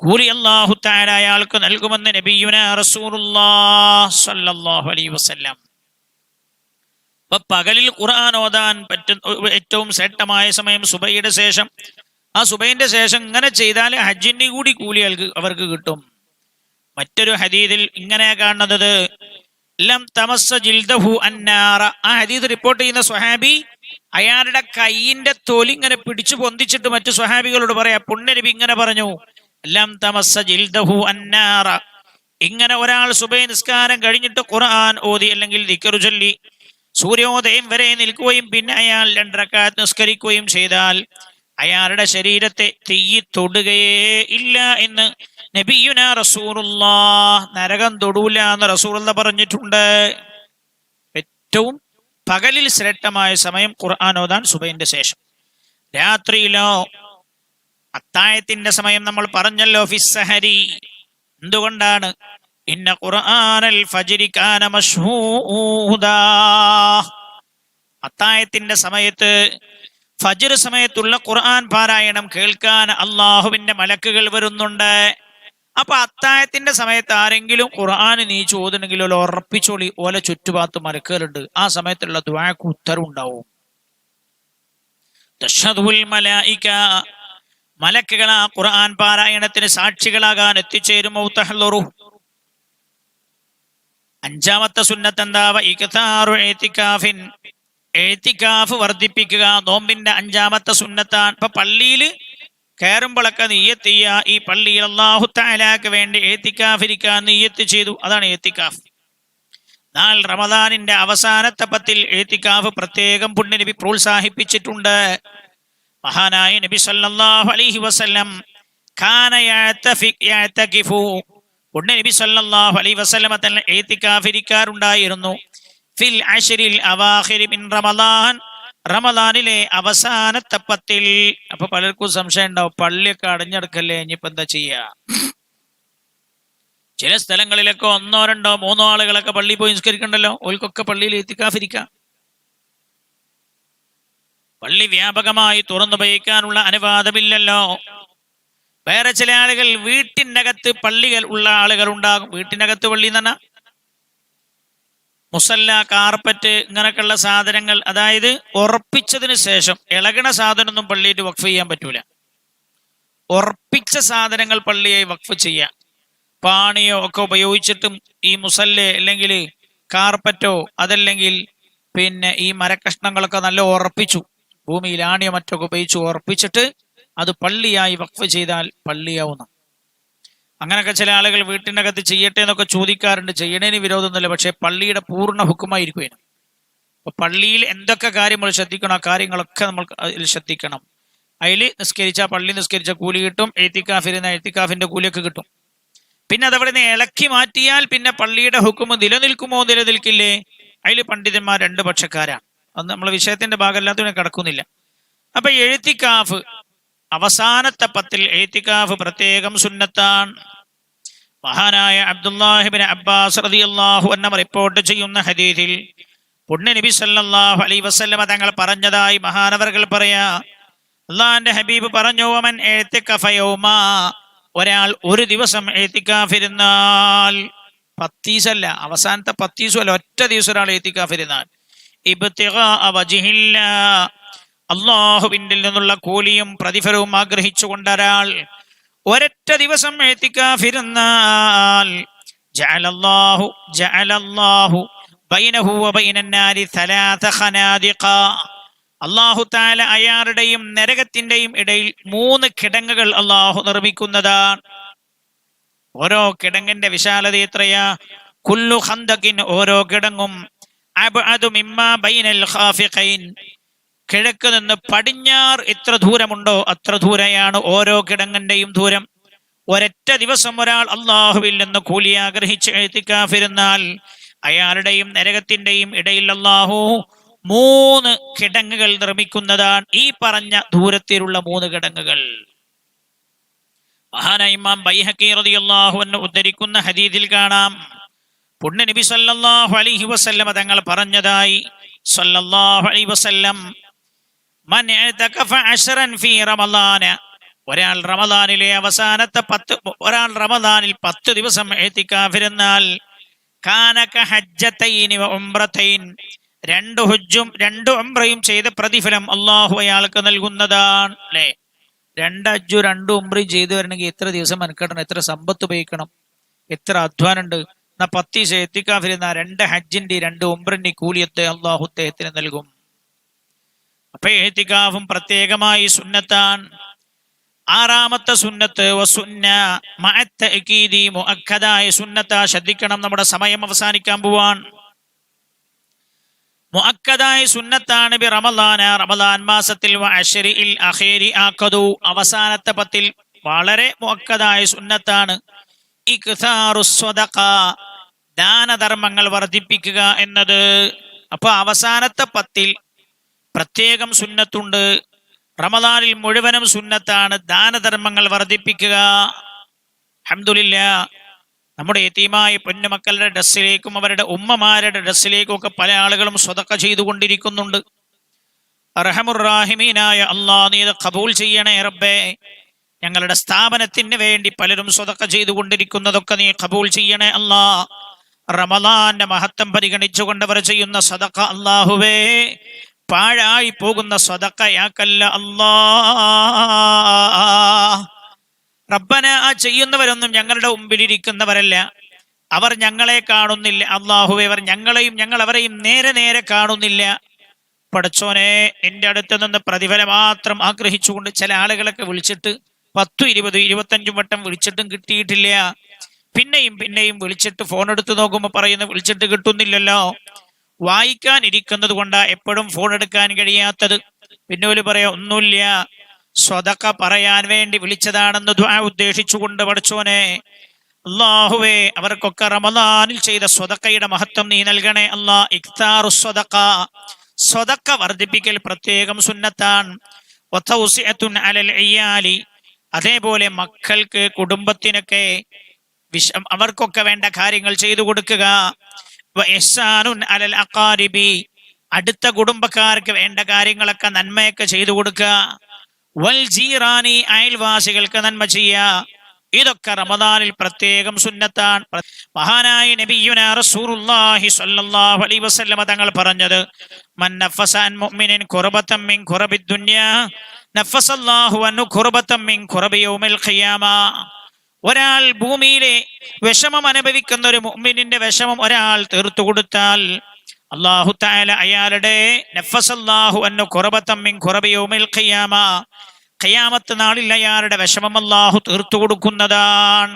കൂലി അല്ലാഹു തആല അയാൾക്ക് നൽകുമെന്ന് നബിയുനാ റസൂലുള്ളാഹി സ്വല്ലല്ലാഹു അലൈഹി വസല്ലം. അപ്പൊ പകലിൽ ഖുർആൻ ഓതാൻ പറ്റുന്ന ഏറ്റവും ശ്രേഷ്ഠമായ സമയം സുബഹിയുടെ ശേഷം. ആ സുബഹിന്റെ ശേഷം ഇങ്ങനെ ചെയ്താൽ ഹജ്ജിന്റെ കൂടി കൂലി അവർക്ക് കിട്ടും. മറ്റൊരു ഹദീസിൽ ഇങ്ങനെ കാണുന്നത്, ലം തമസ്സ ജിൽദഹു അന്നാറ, ആ ഹദീസ് റിപ്പോർട്ട് ചെയ്യുന്ന സ്വഹാബി അയാളുടെ കൈയിന്റെ തൊലി ഇങ്ങനെ പിടിച്ചു പൊന്തിച്ചിട്ട് മറ്റു സ്വഹാബികളോട് പറയാ, പുണ്യ നബി ഇങ്ങനെ പറഞ്ഞു, ലം തമസ്സ ജിൽദഹു അന്നാറ, ഇങ്ങനെ ഒരാൾ സുബഹി നിസ്കാരം കഴിഞ്ഞിട്ട് ഖുർആൻ ഓതി അല്ലെങ്കിൽ ദിക്ർ ചൊല്ലി സൂര്യോദയം വരെ നിൽക്കുകയും പിന്നെ അയാൾ 2 റക്അത്ത് നിസ്കരിക്കുകയും ചെയ്താൽ അയാളുടെ ശരീരത്തെ തീ തൊടുകയേ ഇല്ല എന്ന് നബിയുനാ റസൂലുള്ളാഹ്, നരകം തൊടൂല എന്ന് റസൂലുള്ളാഹ് പറഞ്ഞിട്ടുണ്ട്. ഏറ്റവും പകലിൽ ശ്രേഷ്ഠമായ സമയം ഖുർആൻ ഓതാൻ സുബഹിന്റെ ശേഷം. രാത്രിയിലോ അത്തായത്തിന്റെ സമയം നമ്മൾ പറഞ്ഞല്ലോ, ഫിസ്സഹരി. എന്തുകൊണ്ടാണ്? ഇന്ന ഖുർആനൽ ഫജ്രി കാന മശ്ഹൂദാ. അത്തായത്തിന്റെ സമയത്ത്, ഫജ്ർ സമയത്തുള്ള ഖുർആൻ പാരായണം കേൾക്കാൻ അള്ളാഹുവിന്റെ മലക്കുകൾ വരുന്നുണ്ട്. അപ്പൊ അത്തായത്തിന്റെ സമയത്ത് ആരെങ്കിലും ഖുർആൻ നീച്ചു ഓതുന്നെങ്കിൽ ഓല ഉറപ്പിച്ചോളി, ഓല ചുറ്റുപാത്ത് മലക്കുകളുണ്ട്. ആ സമയത്തുള്ള ദുആക്ക് ഉത്തരവുണ്ടാവും. തശ്ഹദുൽ മലായിക, മലക്കുകൾ ആ ഖുർആൻ പാരായണത്തിന് സാക്ഷികളാകാൻ എത്തിച്ചേരും. അഞ്ചാമത്തെ സുന്നത്ത് എന്താ? ഇക്താറു ഇഅ്തികാഫിൻ, ഇഅ്തികാഫ് വർദ്ധിപ്പിക്കുക നോമ്പിന്റെ അഞ്ചാമത്തെ സുന്നത്താണ്. ഇപ്പൊ പള്ളിയിൽ കയറുമ്പോഴൊക്കെ നിയ്യത്ത് ചെയ്യുക, ഈ പള്ളിയിൽ അല്ലാഹു തആലക്ക് വേണ്ടി ഇഅ്തികാഫ് ഇരിക്കാൻ നിയ്യത്ത് ചെയ്തു, അതാണ് ഇഅ്തികാഫ്. എന്നാൽ റമദാനിന്റെ അവസാനത്തെ പത്തിൽ ഇഅ്തികാഫ് പ്രത്യേകം പുണ്യനബി പ്രോത്സാഹിപ്പിച്ചിട്ടുണ്ട്. മഹാനായ നബി സല്ലല്ലാഹു അലൈഹി വസല്ലം കാന യഅ്തകിഫു, പുണ്യനബി സല്ലല്ലാഹു അലൈഹി വസല്ലം തന്നെ ഇഅ്തികാഫ് ഇരിക്കാറുണ്ടായിരുന്നു. ഫിൽ അശ്റിൽ അവാഖിരി മിൻ റമദാൻ, റമദാനിലെ അവസാനത്തെ പത്തിൽ. അപ്പൊ പലർക്കും സംശയം ഉണ്ടാവും, പള്ളിയൊക്കെ അടഞ്ഞെടുക്കല്ലേ, ഇനിയിപ്പോ എന്താ ചെയ്യാ? ചില സ്ഥലങ്ങളിലൊക്കെ 1, 2, 3 ആളുകളൊക്കെ പള്ളിയിൽ പോയി നിസ്കരിക്കണ്ടല്ലോ, ഓൽക്കൊക്കെ പള്ളിയിൽ ഇഅ്തികാഫ് ഇരിക്കാം. പള്ളി വ്യാപകമായി തുറന്നുപയോഗിക്കാനുള്ള അനുവാദമില്ലല്ലോ. വേറെ ചില ആളുകൾ വീട്ടിനകത്ത് പള്ളികൾ ഉള്ള ആളുകൾ ഉണ്ടാകും. വീട്ടിനകത്ത് പള്ളി എന്ന് പറഞ്ഞാൽ മുസല്ല, കാർപ്പറ്റ്, ഇങ്ങനെയൊക്കെയുള്ള സാധനങ്ങൾ, അതായത് ഉറപ്പിച്ചതിന് ശേഷം ഇളകണ സാധനമൊന്നും പള്ളിയിൽ വഖഫ് ചെയ്യാൻ പറ്റൂല. ഉറപ്പിച്ച സാധനങ്ങൾ പള്ളിയായി വഖഫ് ചെയ്യാം. പാണിയോ ഒക്കെ ഉപയോഗിച്ചിട്ടും ഈ മുസല്ലേ അല്ലെങ്കിൽ കാർപ്പറ്റോ അതല്ലെങ്കിൽ പിന്നെ ഈ മരക്കഷ്ണങ്ങളൊക്കെ നല്ല ഉറപ്പിച്ചു, ഭൂമിയിൽ ആണിയോ മറ്റൊക്കെ ഉപയോഗിച്ച് ഉറപ്പിച്ചിട്ട് അത് പള്ളിയായി വഖഫ് ചെയ്താൽ പള്ളിയാവുന്ന. അങ്ങനെയൊക്കെ ചില ആളുകൾ വീട്ടിനകത്ത് ചെയ്യട്ടെ എന്നൊക്കെ ചോദിക്കാറുണ്ട്. ചെയ്യണേന് വിരോധമൊന്നുമില്ല, പക്ഷെ പള്ളിയുടെ പൂർണ്ണ ഹുക്കുമായിരിക്കും. അപ്പൊ പള്ളിയിൽ എന്തൊക്കെ കാര്യങ്ങൾ ശ്രദ്ധിക്കണം, ആ കാര്യങ്ങളൊക്കെ നമ്മൾ അതിൽ ശ്രദ്ധിക്കണം. അതിൽ നിസ്കരിച്ചാൽ പള്ളി നിസ്കരിച്ച കൂലി കിട്ടും, എഴുത്തിക്കാഫിരുന്ന എഴുത്തിക്കാഫിന്റെ കൂലിയൊക്കെ കിട്ടും. പിന്നെ അതവിടെ നിന്ന് ഇളക്കി മാറ്റിയാൽ പിന്നെ പള്ളിയുടെ ഹുക്കുമ് നിലനിൽക്കുമോ നിലനിൽക്കില്ലേ? അതിൽ പണ്ഡിതന്മാർ 2 പക്ഷക്കാരാണ്. അത് നമ്മളെ വിഷയത്തിന്റെ ഭാഗമല്ലാത്തതിനെ കിടക്കുന്നില്ല. അപ്പൊ എഴുത്തിക്കാഫ് അവസാനത്തെ പത്തിൽ എഴുത്തിക്കാഫ് പ്രത്യേകം സുന്നത്താണ്. മഹാനായ അബ്ദുല്ലാഹി ഇബ്നു അബ്ബാസ് റളിയല്ലാഹു അൻഹു റിപ്പോർട്ട് ചെയ്യുന്ന ഹദീസിൽ പുണ്യനബി സല്ലല്ലാഹു അലൈഹി വസല്ലമ തങ്ങൾ പറഞ്ഞതായി മഹാനവർകൾ പറയാ, അല്ലാഹുവിന്റെ ഹബീബ് പറഞ്ഞു, വമൻ ഇഅ്തികഫ യൗമാ, ഒരാൾ ഒരു ദിവസം ഇഅ്തികാഫിരുന്നാൽ, 10 ദിവസമല്ല, അവസാനത്തെ 10 ദിവസമല്ല, ഒറ്റ ദിവസം ഒരാൾ ഇഅ്തികാഫിരുന്നാൽ, ഇബ്തിഗാ വജ്ഹില്ലാ, അല്ലാഹുവിൽ നിന്നുള്ള കൂലിയും പ്രതിഫലവും ആഗ്രഹിച്ചുകൊണ്ട് ഒരാൾ ഒരൊറ്റ ദിവസം ഇഅ്തികാഫിരുന്നാൽ, ജഅലല്ലാഹു ബൈനഹു വബൈനന്നാരി 3 ഖനാദിഖ, അല്ലാഹു തആല അയാളുടെയും നരകത്തിന്റെയും ഇടയിൽ 3 കിടങ്ങുകൾ അല്ലാഹു നിർമ്മിക്കുന്നതാണ്. ഓരോ കിടങ്ങിന്റെ വിശാലത എത്രയാ? കുല്ലു ഖന്ദഖിൻ, ഓരോ കിടങ്ങും, അബ്അദു മിമ്മാ ബൈനൽ ഖാഫിഖൈൻ, കിഴക്ക് നിന്ന് പടിഞ്ഞാറ് എത്ര ദൂരമുണ്ടോ അത്ര ദൂരെയാണ് ഓരോ കിടങ്ങിന്റെയും ദൂരം. ഒരൊറ്റ ദിവസം ഒരാൾ അള്ളാഹുവിൽ നിന്ന് കൂലി ആഗ്രഹിച്ച് ഇഅ്തികാഫിരുന്നാൽ അയാളുടെയും നരകത്തിന്റെയും ഇടയിൽ അള്ളാഹു 3 കിടങ്ങുകൾ നിർമ്മിക്കുന്നതാണ്. ഈ പറഞ്ഞ ദൂരത്തിലുള്ള 3 കിടങ്ങുകൾ. മഹാനായ ഇമാം ബൈഹഖി റളിയല്ലാഹു അൻഹു ഉദ്ധരിക്കുന്ന ഹദീസിൽ കാണാം, പുണ്യനബി സല്ലല്ലാഹു അലൈഹി വസല്ലം തങ്ങൾ പറഞ്ഞതായി, സല്ലല്ലാഹു അലൈഹി വസല്ലം, മൻ ഇഅ്തഖഫ 10 ഫീ റമളാന, ഒരാൾ റമളാനിലെ അവസാനത്തെ 10 ദിവസം ഇഅ്തികാഫിരുന്നാൽ, കാന കഹജ്ജതൈനി വ ഉംറതൈൻ, 2 ഹജ്ജും 2 ഉംറയും ചെയ്ത പ്രതിഫലം അല്ലാഹു അയാൾക്ക് നൽകുന്നതാണ്. അല്ലേ, 2 ഹജ്ജും 2 ഉംറയും ചെയ്തു വരണമെങ്കിൽ എത്ര ദിവസം മെനക്കെടണം, എത്ര സമ്പത്ത് ഉപയോഗിക്കണം, എത്ര അധ്വാനം ഉണ്ട്. എന്നാ 10 ദിവസം ഇഅ്തികാഫിരുന്ന 2 ഹജ്ജിന്റെ 2 ഉംറന്റെ കൂലിയത്തെ അല്ലാഹു അദ്ദേഹത്തിന് നൽകും. അപ്പൊ ഇഅ്തികാഫും പ്രത്യേകമായി സുന്നത്താണ്. 6ാമത്തെ സുന്നത്ത് വസുന്ന മഅ തഅകീദി, മുഅക്കദായ സുന്നത്താ. ശ്രദ്ധിക്കണം, നമ്മുടെ സമയം അവസാനിക്കാൻ പോവാൻ. മുഅക്കദായ സുന്നത്താണ് ബി റമളാന, റമളാൻ മാസത്തിൽ, വ അശ്രിൽ അഖീരി ആഖദു, അവസാനത്തെ 10 വളരെ മുഅക്കദായ സുന്നത്താണ്. ഇക്താറുസ് സ്വദഖ, ദാനധർമ്മങ്ങൾ വർദ്ധിപ്പിക്കുക എന്നത്. അപ്പൊ അവസാനത്തെ 10 പ്രത്യേകം സുന്നത്തുണ്ട്. റമളാനിൽ മുഴുവനും സുന്നത്താണ് ദാനധർമ്മങ്ങൾ വർദ്ധിപ്പിക്കുക. അൽഹംദുലില്ലാഹ്, നമ്മുടെ യതീമായ പൊന്നുമക്കളുടെ ഡ്രസ്സിലേക്കും അവരുടെ ഉമ്മമാരുടെ ഡ്രസ്സിലേക്കും ഒക്കെ പല ആളുകളും സ്വതക്ക ചെയ്തുകൊണ്ടിരിക്കുന്നുണ്ട്. അർഹമുർറാഹിമീനായ അല്ലാഹ് നീ ഇത് ഖബൂൽ ചെയ്യണേ റബ്ബേ. ഞങ്ങളുടെ സ്ഥാപനത്തിന് വേണ്ടി പലരും സ്വതക്ക ചെയ്തുകൊണ്ടിരിക്കുന്നതൊക്കെ നീ ഖബൂൽ ചെയ്യണേ അല്ലാഹ്. റമളാന്റെ മഹത്വം പരിഗണിച്ചുകൊണ്ടവർ ചെയ്യുന്ന സദഖ അല്ലാഹുവേ പാഴായി പോകുന്ന സദഖയാക്കല്ല അല്ലാഹ്. റബ്ബന ആ ചെയ്യുന്നവരൊന്നും ഞങ്ങളുടെ മുമ്പിലിരിക്കുന്നവരല്ല, അവർ ഞങ്ങളെ കാണുന്നില്ല അല്ലാഹുവേ. അവർ ഞങ്ങളെയും ഞങ്ങൾ അവരെയും നേരെ നേരെ കാണുന്നില്ല. പടച്ചോനെ, നിന്റെ അടുത്ത് നിന്ന് പ്രതിഫലം മാത്രം ആഗ്രഹിച്ചുകൊണ്ട് ചില ആളുകളൊക്കെ വിളിച്ചിട്ട് 10, 20, 25 വട്ടം വിളിച്ചിട്ടും കിട്ടിയിട്ടില്ല. പിന്നെയും പിന്നെയും വിളിച്ചിട്ട് ഫോൺ എടുത്ത് നോക്കുമ്പോൾ പറയുന്നു വിളിച്ചിട്ട് കിട്ടുന്നില്ലല്ലോ. വായിക്കാൻ ഇരിക്കുന്നത് കൊണ്ടാ എപ്പോഴും ഫോൺ എടുക്കാൻ കഴിയാത്തത്. പിന്നെ ഒരു പറയാ ഒന്നുമില്ല, സ്വതക്ക പറയാൻ വേണ്ടി വിളിച്ചതാണെന്ന് ദുആ ഉദ്ദേശിച്ചുകൊണ്ട് പടച്ചോനെ അല്ലാഹുവേ അവർക്കൊക്കെ റമളാനിൽ ചെയ്ത സ്വതക്കയുടെ മഹത്വം നീ നൽകണേ അല്ലാ. ഇക്താറു സ്വതക്ക, സ്വതക്ക വർദ്ധിപ്പിക്കൽ പ്രത്യേകം സുന്നത്താണ്. വതൗസിഅത്തുൻ അലൽ ഇയാലി, അതേപോലെ മക്കൾക്ക് കുടുംബത്തിനൊക്കെ അവർക്കൊക്കെ വേണ്ട കാര്യങ്ങൾ ചെയ്തു കൊടുക്കുക. വഇഹ്സാനുൻ അലൽ അഖാരിബി, അടുത്ത കുടുംബക്കാർക്ക് വേണ്ട കാര്യങ്ങളൊക്കെ നന്മയൊക്കെ ചെയ്തു കൊടുക്കുക. വൽ ജീറാനി, അയൽവാസികൾക്ക് നന്മ ചെയ്യുക. ഇതൊക്കെ റമദാനിൽ പ്രത്യേകം സുന്നത്താണ്. മഹാനായ നബിയുനാ റസൂലുള്ളാഹി സ്വല്ലല്ലാഹു അലൈഹി വസല്ലമ തങ്ങൾ പറഞ്ഞത്, മൻ നഫസ അൻ മുഅ്മിനിൻ ഖുർബതൻ മിൻ ഖുറബിദ് ദുനിയ നഫസല്ലാഹു അൻഹു ഖുർബതൻ മിൻ ഖുറബി യൗമിൽ ഖിയാമ. ഒരാൾ ഭൂമിയിലെ വിഷമം അനുഭവിക്കുന്ന ഒരു മുഅ്മിനിന്റെ വിഷമം ഒരാൾ തീർത്തു കൊടുത്താൽ അല്ലാഹു തആല അയാളുടെ നഫസല്ലാഹു അൻഹു ഖുർബതൻ മിൻ ഖുറബി യൗമിൽ ഖിയാമ, ഖിയാമത്ത് നാളിൽ അയാളുടെ വിഷമം അല്ലാഹു തീർത്തു കൊടുക്കുന്നതാണ്.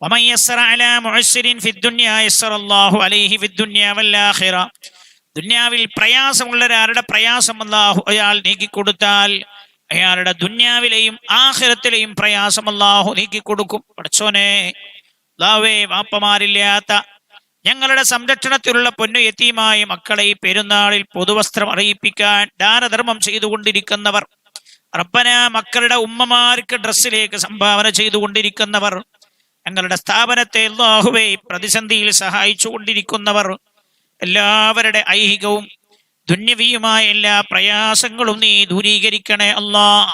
വമൻ യസ്സറ അലാ മുഅസ്സിരിൻ ഫിദ്ദുനിയ യസ്സറല്ലാഹു അലൈഹി ഫിദ്ദുനിയ വൽ ആഖിറ, ദുനിയാവിൽ പ്രയാസമുള്ള ഒരാളുടെ പ്രയാസം അല്ലാഹു അയാൾ നീക്കിക്കൊടുത്താൽ അയാളുടെ ദുനിയാവിലെയും ആഖിറത്തിലെയും പ്രയാസം അല്ലാഹു നീക്കിക്കൊടുക്കും. പടച്ചോനെ, അല്ലാഹുവേ വാപ്പമാരില്ലാത്ത ഞങ്ങളുടെ സംരക്ഷണത്തിലുള്ള പൊന്നു യതീമായ മക്കളെ ഈ പെരുന്നാളിൽ പൊതുവസ്ത്രം അറിയിപ്പിക്കാൻ ദാനധർമ്മം ചെയ്തുകൊണ്ടിരിക്കുന്നവർ, റബ്ബന മക്കളുടെ ഉമ്മമാർക്ക് ഡ്രസ്സിലേക്ക് സംഭാവന ചെയ്തുകൊണ്ടിരിക്കുന്നവർ, ഞങ്ങളുടെ സ്ഥാപനത്തെ അല്ലാഹുവേ പ്രതിസന്ധിയിൽ സഹായിച്ചു കൊണ്ടിരിക്കുന്നവർ, എല്ലാവരുടെ ഐഹികവും ദുന്യവിയുമായ എല്ലാ പ്രയാസങ്ങളും നീ ദൂരീകരിക്കണേ അല്ലാഹ്.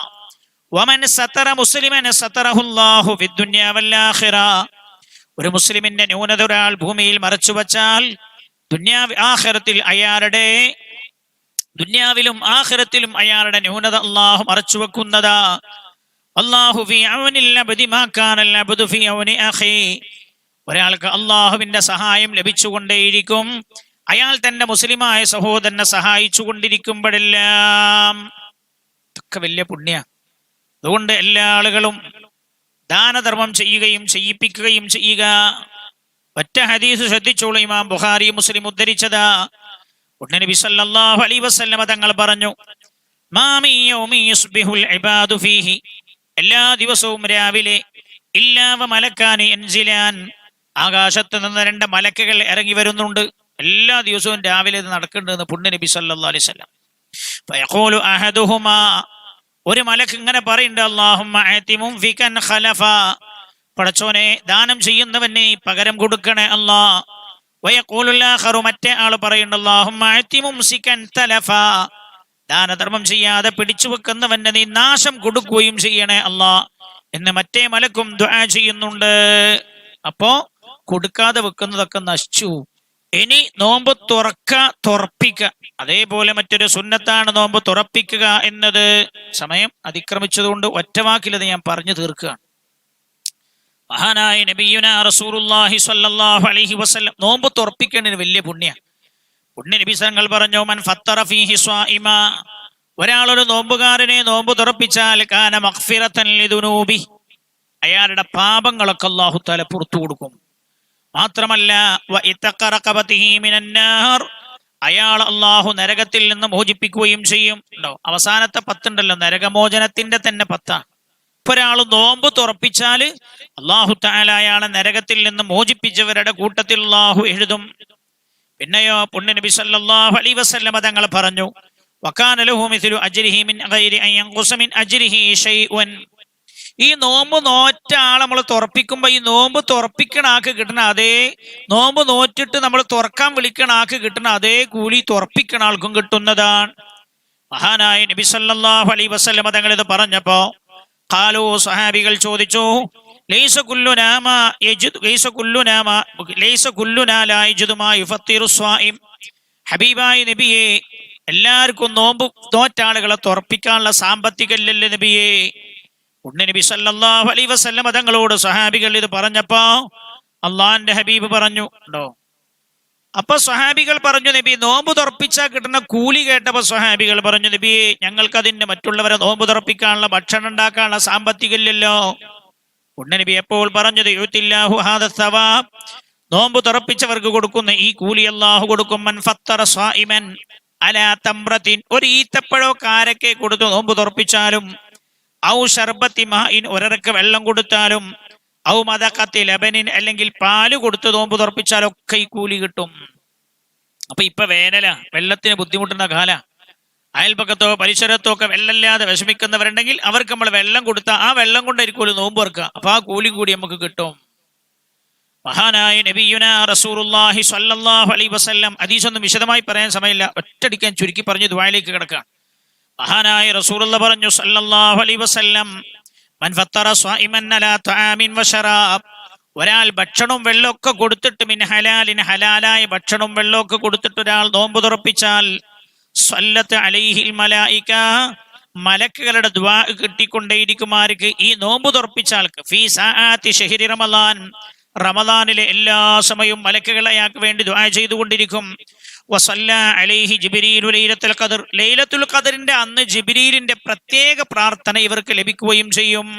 വമൻ സതറ മുസ്ലിമൻ സതറഹുല്ലാഹു ഫിദ്ദുനിയ വൽ ആഖിറ, ഒരു മുസ്ലിമിന്റെ ന്യൂനത ഒരാൾ ഭൂമിയിൽ മറച്ചു വച്ചാൽ ആഖിറത്തിൽ അയാളുടെ ദുനിയാവിലും ആഖിറത്തിലും അയാളുടെ ന്യൂനത അല്ലാഹു മറച്ചു വെക്കുന്നതാ. അല്ലാഹു ഫീ ഔനിൽ അബ്ദി മാ കാനൽ അബ്ദു ഫീ ഔനി അഖി, ഒരാൾക്ക് അല്ലാഹുവിന്റെ സഹായം ലഭിച്ചുകൊണ്ടേയിരിക്കും അയാൾ തന്റെ മുസ്ലിമായ സഹോദരനെ സഹായിച്ചു കൊണ്ടിരിക്കുമ്പോഴെല്ലാം. ഇതൊക്കെ വലിയ പുണ്യ. അതുകൊണ്ട് എല്ലാ ആളുകളും ദാനധർമ്മം ചെയ്യുകയും ചെയ്യിപ്പിക്കുകയും ചെയ്യുക. ഒറ്റ ഹദീസ് ശ്രദ്ധിച്ചോളൂ, ഇമാം ബുഖാരി മുസ്ലിം ഉദ്ധരിച്ചതാ. നബി സല്ലല്ലാഹു അലൈഹി വസല്ലമ തങ്ങൾ പറഞ്ഞു, മാ മിൻ യൗമി യുസ്ബിഹുൽ ഇബാദു ഫീഹി, എല്ലാ ദിവസവും രാവിലെ ഇല്ലാ വ മലക്കാനി യൻസിലാൻ, ആകാശത്ത് നിന്ന് 2 മലക്കുകൾ ഇറങ്ങി വരുന്നുണ്ട്. എല്ലാ ദിവസവും രാവിലെ ഇത് നടക്കുന്നുണ്ടെന്ന് പുണ്യ നബി സല്ലല്ലാഹു അലൈഹി വസല്ലം. ഫയഖൂലു അഹദുഹുമാ, ഒരു മലക്ക് ഇങ്ങനെ പറയുന്നുണ്ട്, അല്ലാഹുമ്മ ആതി മുൻഫികൻ ഖലഫ, പടച്ചോനെ ദാനം ചെയ്യുന്നവനെ പകരം കൊടുക്കണേ അല്ലാഹ്. വയഖൂലുൽ ആഖറു, മറ്റേ ആൾ പറയുന്നുണ്ട്, അല്ലാഹുമ്മ ആതി മുംസികൻ തലഫ, ദാനധർമ്മം ചെയ്യാതെ പിടിച്ചു വെക്കുന്നവന്റെ നീ നാശം കൊടുക്കുകയും ചെയ്യണേ അല്ലാഹ് എന്ന് മറ്റേ മലക്കും ദുആ ചെയ്യുന്നുണ്ട്. അപ്പോ കൊടുക്കാതെ വെക്കുന്നതൊക്കെ നശിച്ചു. ഇനി നോമ്പ് തുറപ്പിക്കുക, അതേപോലെ മറ്റൊരു സുന്നത്താണ് നോമ്പ് തുറപ്പിക്കുക എന്നത്. സമയം അതിക്രമിച്ചതുകൊണ്ട് ഒറ്റവാക്കിലത് ഞാൻ പറഞ്ഞു തീർക്കുകയാണ്. മഹാനായ നബിയുനാ റസൂലുള്ളാഹി സ്വല്ലല്ലാഹു അലൈഹി വസല്ലം നോമ്പ് തുറപ്പിക്കേണ്ടത് വലിയ പുണ്യ. പുണ്യ നബി തങ്ങൾ പറഞ്ഞു, മൻ ഫത്തറ ഫീഹി സ്വാഇമ, ഒരാളൊരു നോമ്പുകാരനെ നോമ്പ് തുറപ്പിച്ചാൽ കാന മഗ്ഫിറതൻ ലിദുനൂബി, അയാളുടെ പാപങ്ങളൊക്കെ അല്ലാഹു തആല പുറത്തു കൊടുക്കും. മാത്രമല്ല വഇതഖറഖബതിഹി മിനന്നാർ, അയാൾ അല്ലാഹു നരകത്തിൽ നിന്ന് മോചിപ്പിക്കുകയും ചെയ്യും. അവസാനത്തെ 10 ഉണ്ടല്ലോ, നരകമോചനത്തിന്റെ തന്നെ 10. ഒരാൾ നോമ്പ് തുറപ്പിച്ചാല് അല്ലാഹു തആല അയാളെ നരകത്തിൽ നിന്ന് മോചിപ്പിച്ചവരുടെ കൂട്ടത്തിൽ അല്ലാഹു എഴുതും. പിന്നെയോ പുണ്യ നബി സല്ലല്ലാഹു അലൈഹി വസല്ലം തങ്ങൾ പറഞ്ഞു, വകാന ലഹു മിസ്ലു അജ്രിഹി മിൻ ഗൈരി അൻ യൻഖുസ മിൻ അജ്രിഹി ഷൈഉൻ, ഈ നോമ്പ് നോറ്റ ആളെ നമ്മൾ തുറപ്പിക്കുമ്പോ ഈ നോമ്പ് തുറപ്പിക്കണ ആൾക്ക് കിട്ടണ അതേ, നോമ്പ് നോറ്റിട്ട് നമ്മൾ തുറക്കാൻ വിളിക്കണ ആൾക്ക് കിട്ടണ അതേ കൂലി തുറപ്പിക്കണ ആൾക്കും കിട്ടുന്നതാണ്. മഹാനായ നബി സല്ലല്ലാഹു അലൈഹി വസല്ലം തങ്ങൾ ഇത് പറഞ്ഞപ്പോ ഖാലൂ, സഹാബികൾ ചോദിച്ചു, ലൈസ കുല്ലുനാ മാ യജിദ് ലൈസ കുല്ലുനാ ലാ യജിദു മാ യുഫത്തിറു സ്വായിം. ഹബീബായ നബിയെ, എല്ലാവർക്കും നോമ്പ് നോറ്റ ആളുകളെ തുറപ്പിക്കാനുള്ള സാമ്പത്തികമില്ലല്ലോ നബിയെ. ഉടനെ നബി സല്ലല്ലാഹു അലൈഹി വസല്ലം തങ്ങളോട് സഹാബികൾ ഇത് പറഞ്ഞപ്പോ അള്ളാന്റെ ഹബീബ് പറഞ്ഞു ഉണ്ടോ. അപ്പൊ സ്വഹാബികൾ പറഞ്ഞു, നബി നോമ്പ് തുറപ്പിച്ചാൽ കിട്ടുന്ന കൂലി കേട്ടപ്പോ സ്വഹാബികൾ പറഞ്ഞു, നബിയെ, ഞങ്ങൾക്ക് അതിന് മറ്റുള്ളവരെ നോമ്പ് തുറപ്പിക്കാനുള്ള ഭക്ഷണം ഉണ്ടാക്കാനുള്ള സാമ്പത്തികമില്ലല്ലോ. ഉടനെ നബി എപ്പോൾ പറഞ്ഞത്, യുതില്ലാഹു ഹാദ സവാബ്, നോമ്പ് തുറപ്പിച്ചവർക്ക് കൊടുക്കുന്ന ഈ കൂലി അല്ലാഹു കൊടുക്കും. മൻ ഫത്തറ സ്വായിമൻ അലാ തംറത്തിൻ, ഒരു ഈത്തപ്പഴോ കാരക്കെ കൊടുത്ത് നോമ്പ് തുറപ്പിച്ചാലും, ഔ ശർബത്തി മാഇൻ, ഒരരക്ക് വെള്ളം കൊടുത്താലും, ഔ മദഖത്തി ലബനിൻ, അല്ലെങ്കിൽ പാല് കൊടുത്ത് നോമ്പ് തുറപ്പിച്ചാലൊക്കെ ഈ കൂലി കിട്ടും. അപ്പൊ ഇപ്പൊ വേനല, വെള്ളത്തിന് ബുദ്ധിമുട്ടുന്ന കാല, അയൽപക്കത്തോ പരിസരത്തോ ഒക്കെ വെള്ളമില്ലാതെ വിഷമിക്കുന്നവരുണ്ടെങ്കിൽ അവർക്ക് നമ്മൾ വെള്ളം കൊടുത്താൽ ആ വെള്ളം കൊണ്ടായിരിക്കും നോമ്പ് തുറക്കുക. അപ്പൊ ആ കൂലി കൂടി നമുക്ക് കിട്ടും. മഹാനായ നബിയുനാ റസൂലുള്ളാഹി സ്വല്ലല്ലാഹു അലൈഹി വസല്ലം, ഹദീസൊന്നും വിശദമായി പറയാൻ സമയമില്ല, ഒറ്റടിക്കാൻ ചുരുക്കി പറഞ്ഞ് ദുആയിലേക്ക് കിടക്കാം. മഹാനായ റസൂലുള്ള പറഞ്ഞു സല്ലല്ലാഹു അലൈഹി വസല്ലം, മൻ ഫത്തറ സ്വായിമൻ അലാ തആമിൻ വശറാബ്, ഒരാൾ ഭക്ഷണവും വെള്ളമൊക്കെ കൊടുത്തിട്ട്, മിൻ ഹലാലിൻ, ഹലാലായ ഭക്ഷണവും വെള്ളമൊക്കെ കൊടുത്തിട്ട് ഒരാൾ നോമ്പ് തുറപ്പിച്ചാൽ, സ്വല്ലത്ത് അലൈഹിൽ മലായിക, മലക്കുകളുടെ ദുആ കിട്ടിക്കൊണ്ടേയിരിക്കുമാർക്ക് ഈ നോമ്പ് തുറപ്പിച്ചാൽ, ഫീ സആത്തി ശഹ്രി റമളാൻ, റമളാനിലെ എല്ലാ സമയവും മലക്കുകൾ അയാൾക്ക് വേണ്ടി ദുആ ചെയ്തുകൊണ്ടിരിക്കും. വസല്ല അലൈഹി ജിബ്രീലു ലൈലത്തുൽ ഖദർ, ലൈലത്തുൽ ഖദറിന്റെ അന്ന് ജിബ്രീലിന്റെ പ്രത്യേക പ്രാർത്ഥന ഇവർക്ക് ലഭിക്കുകയും ചെയ്യും.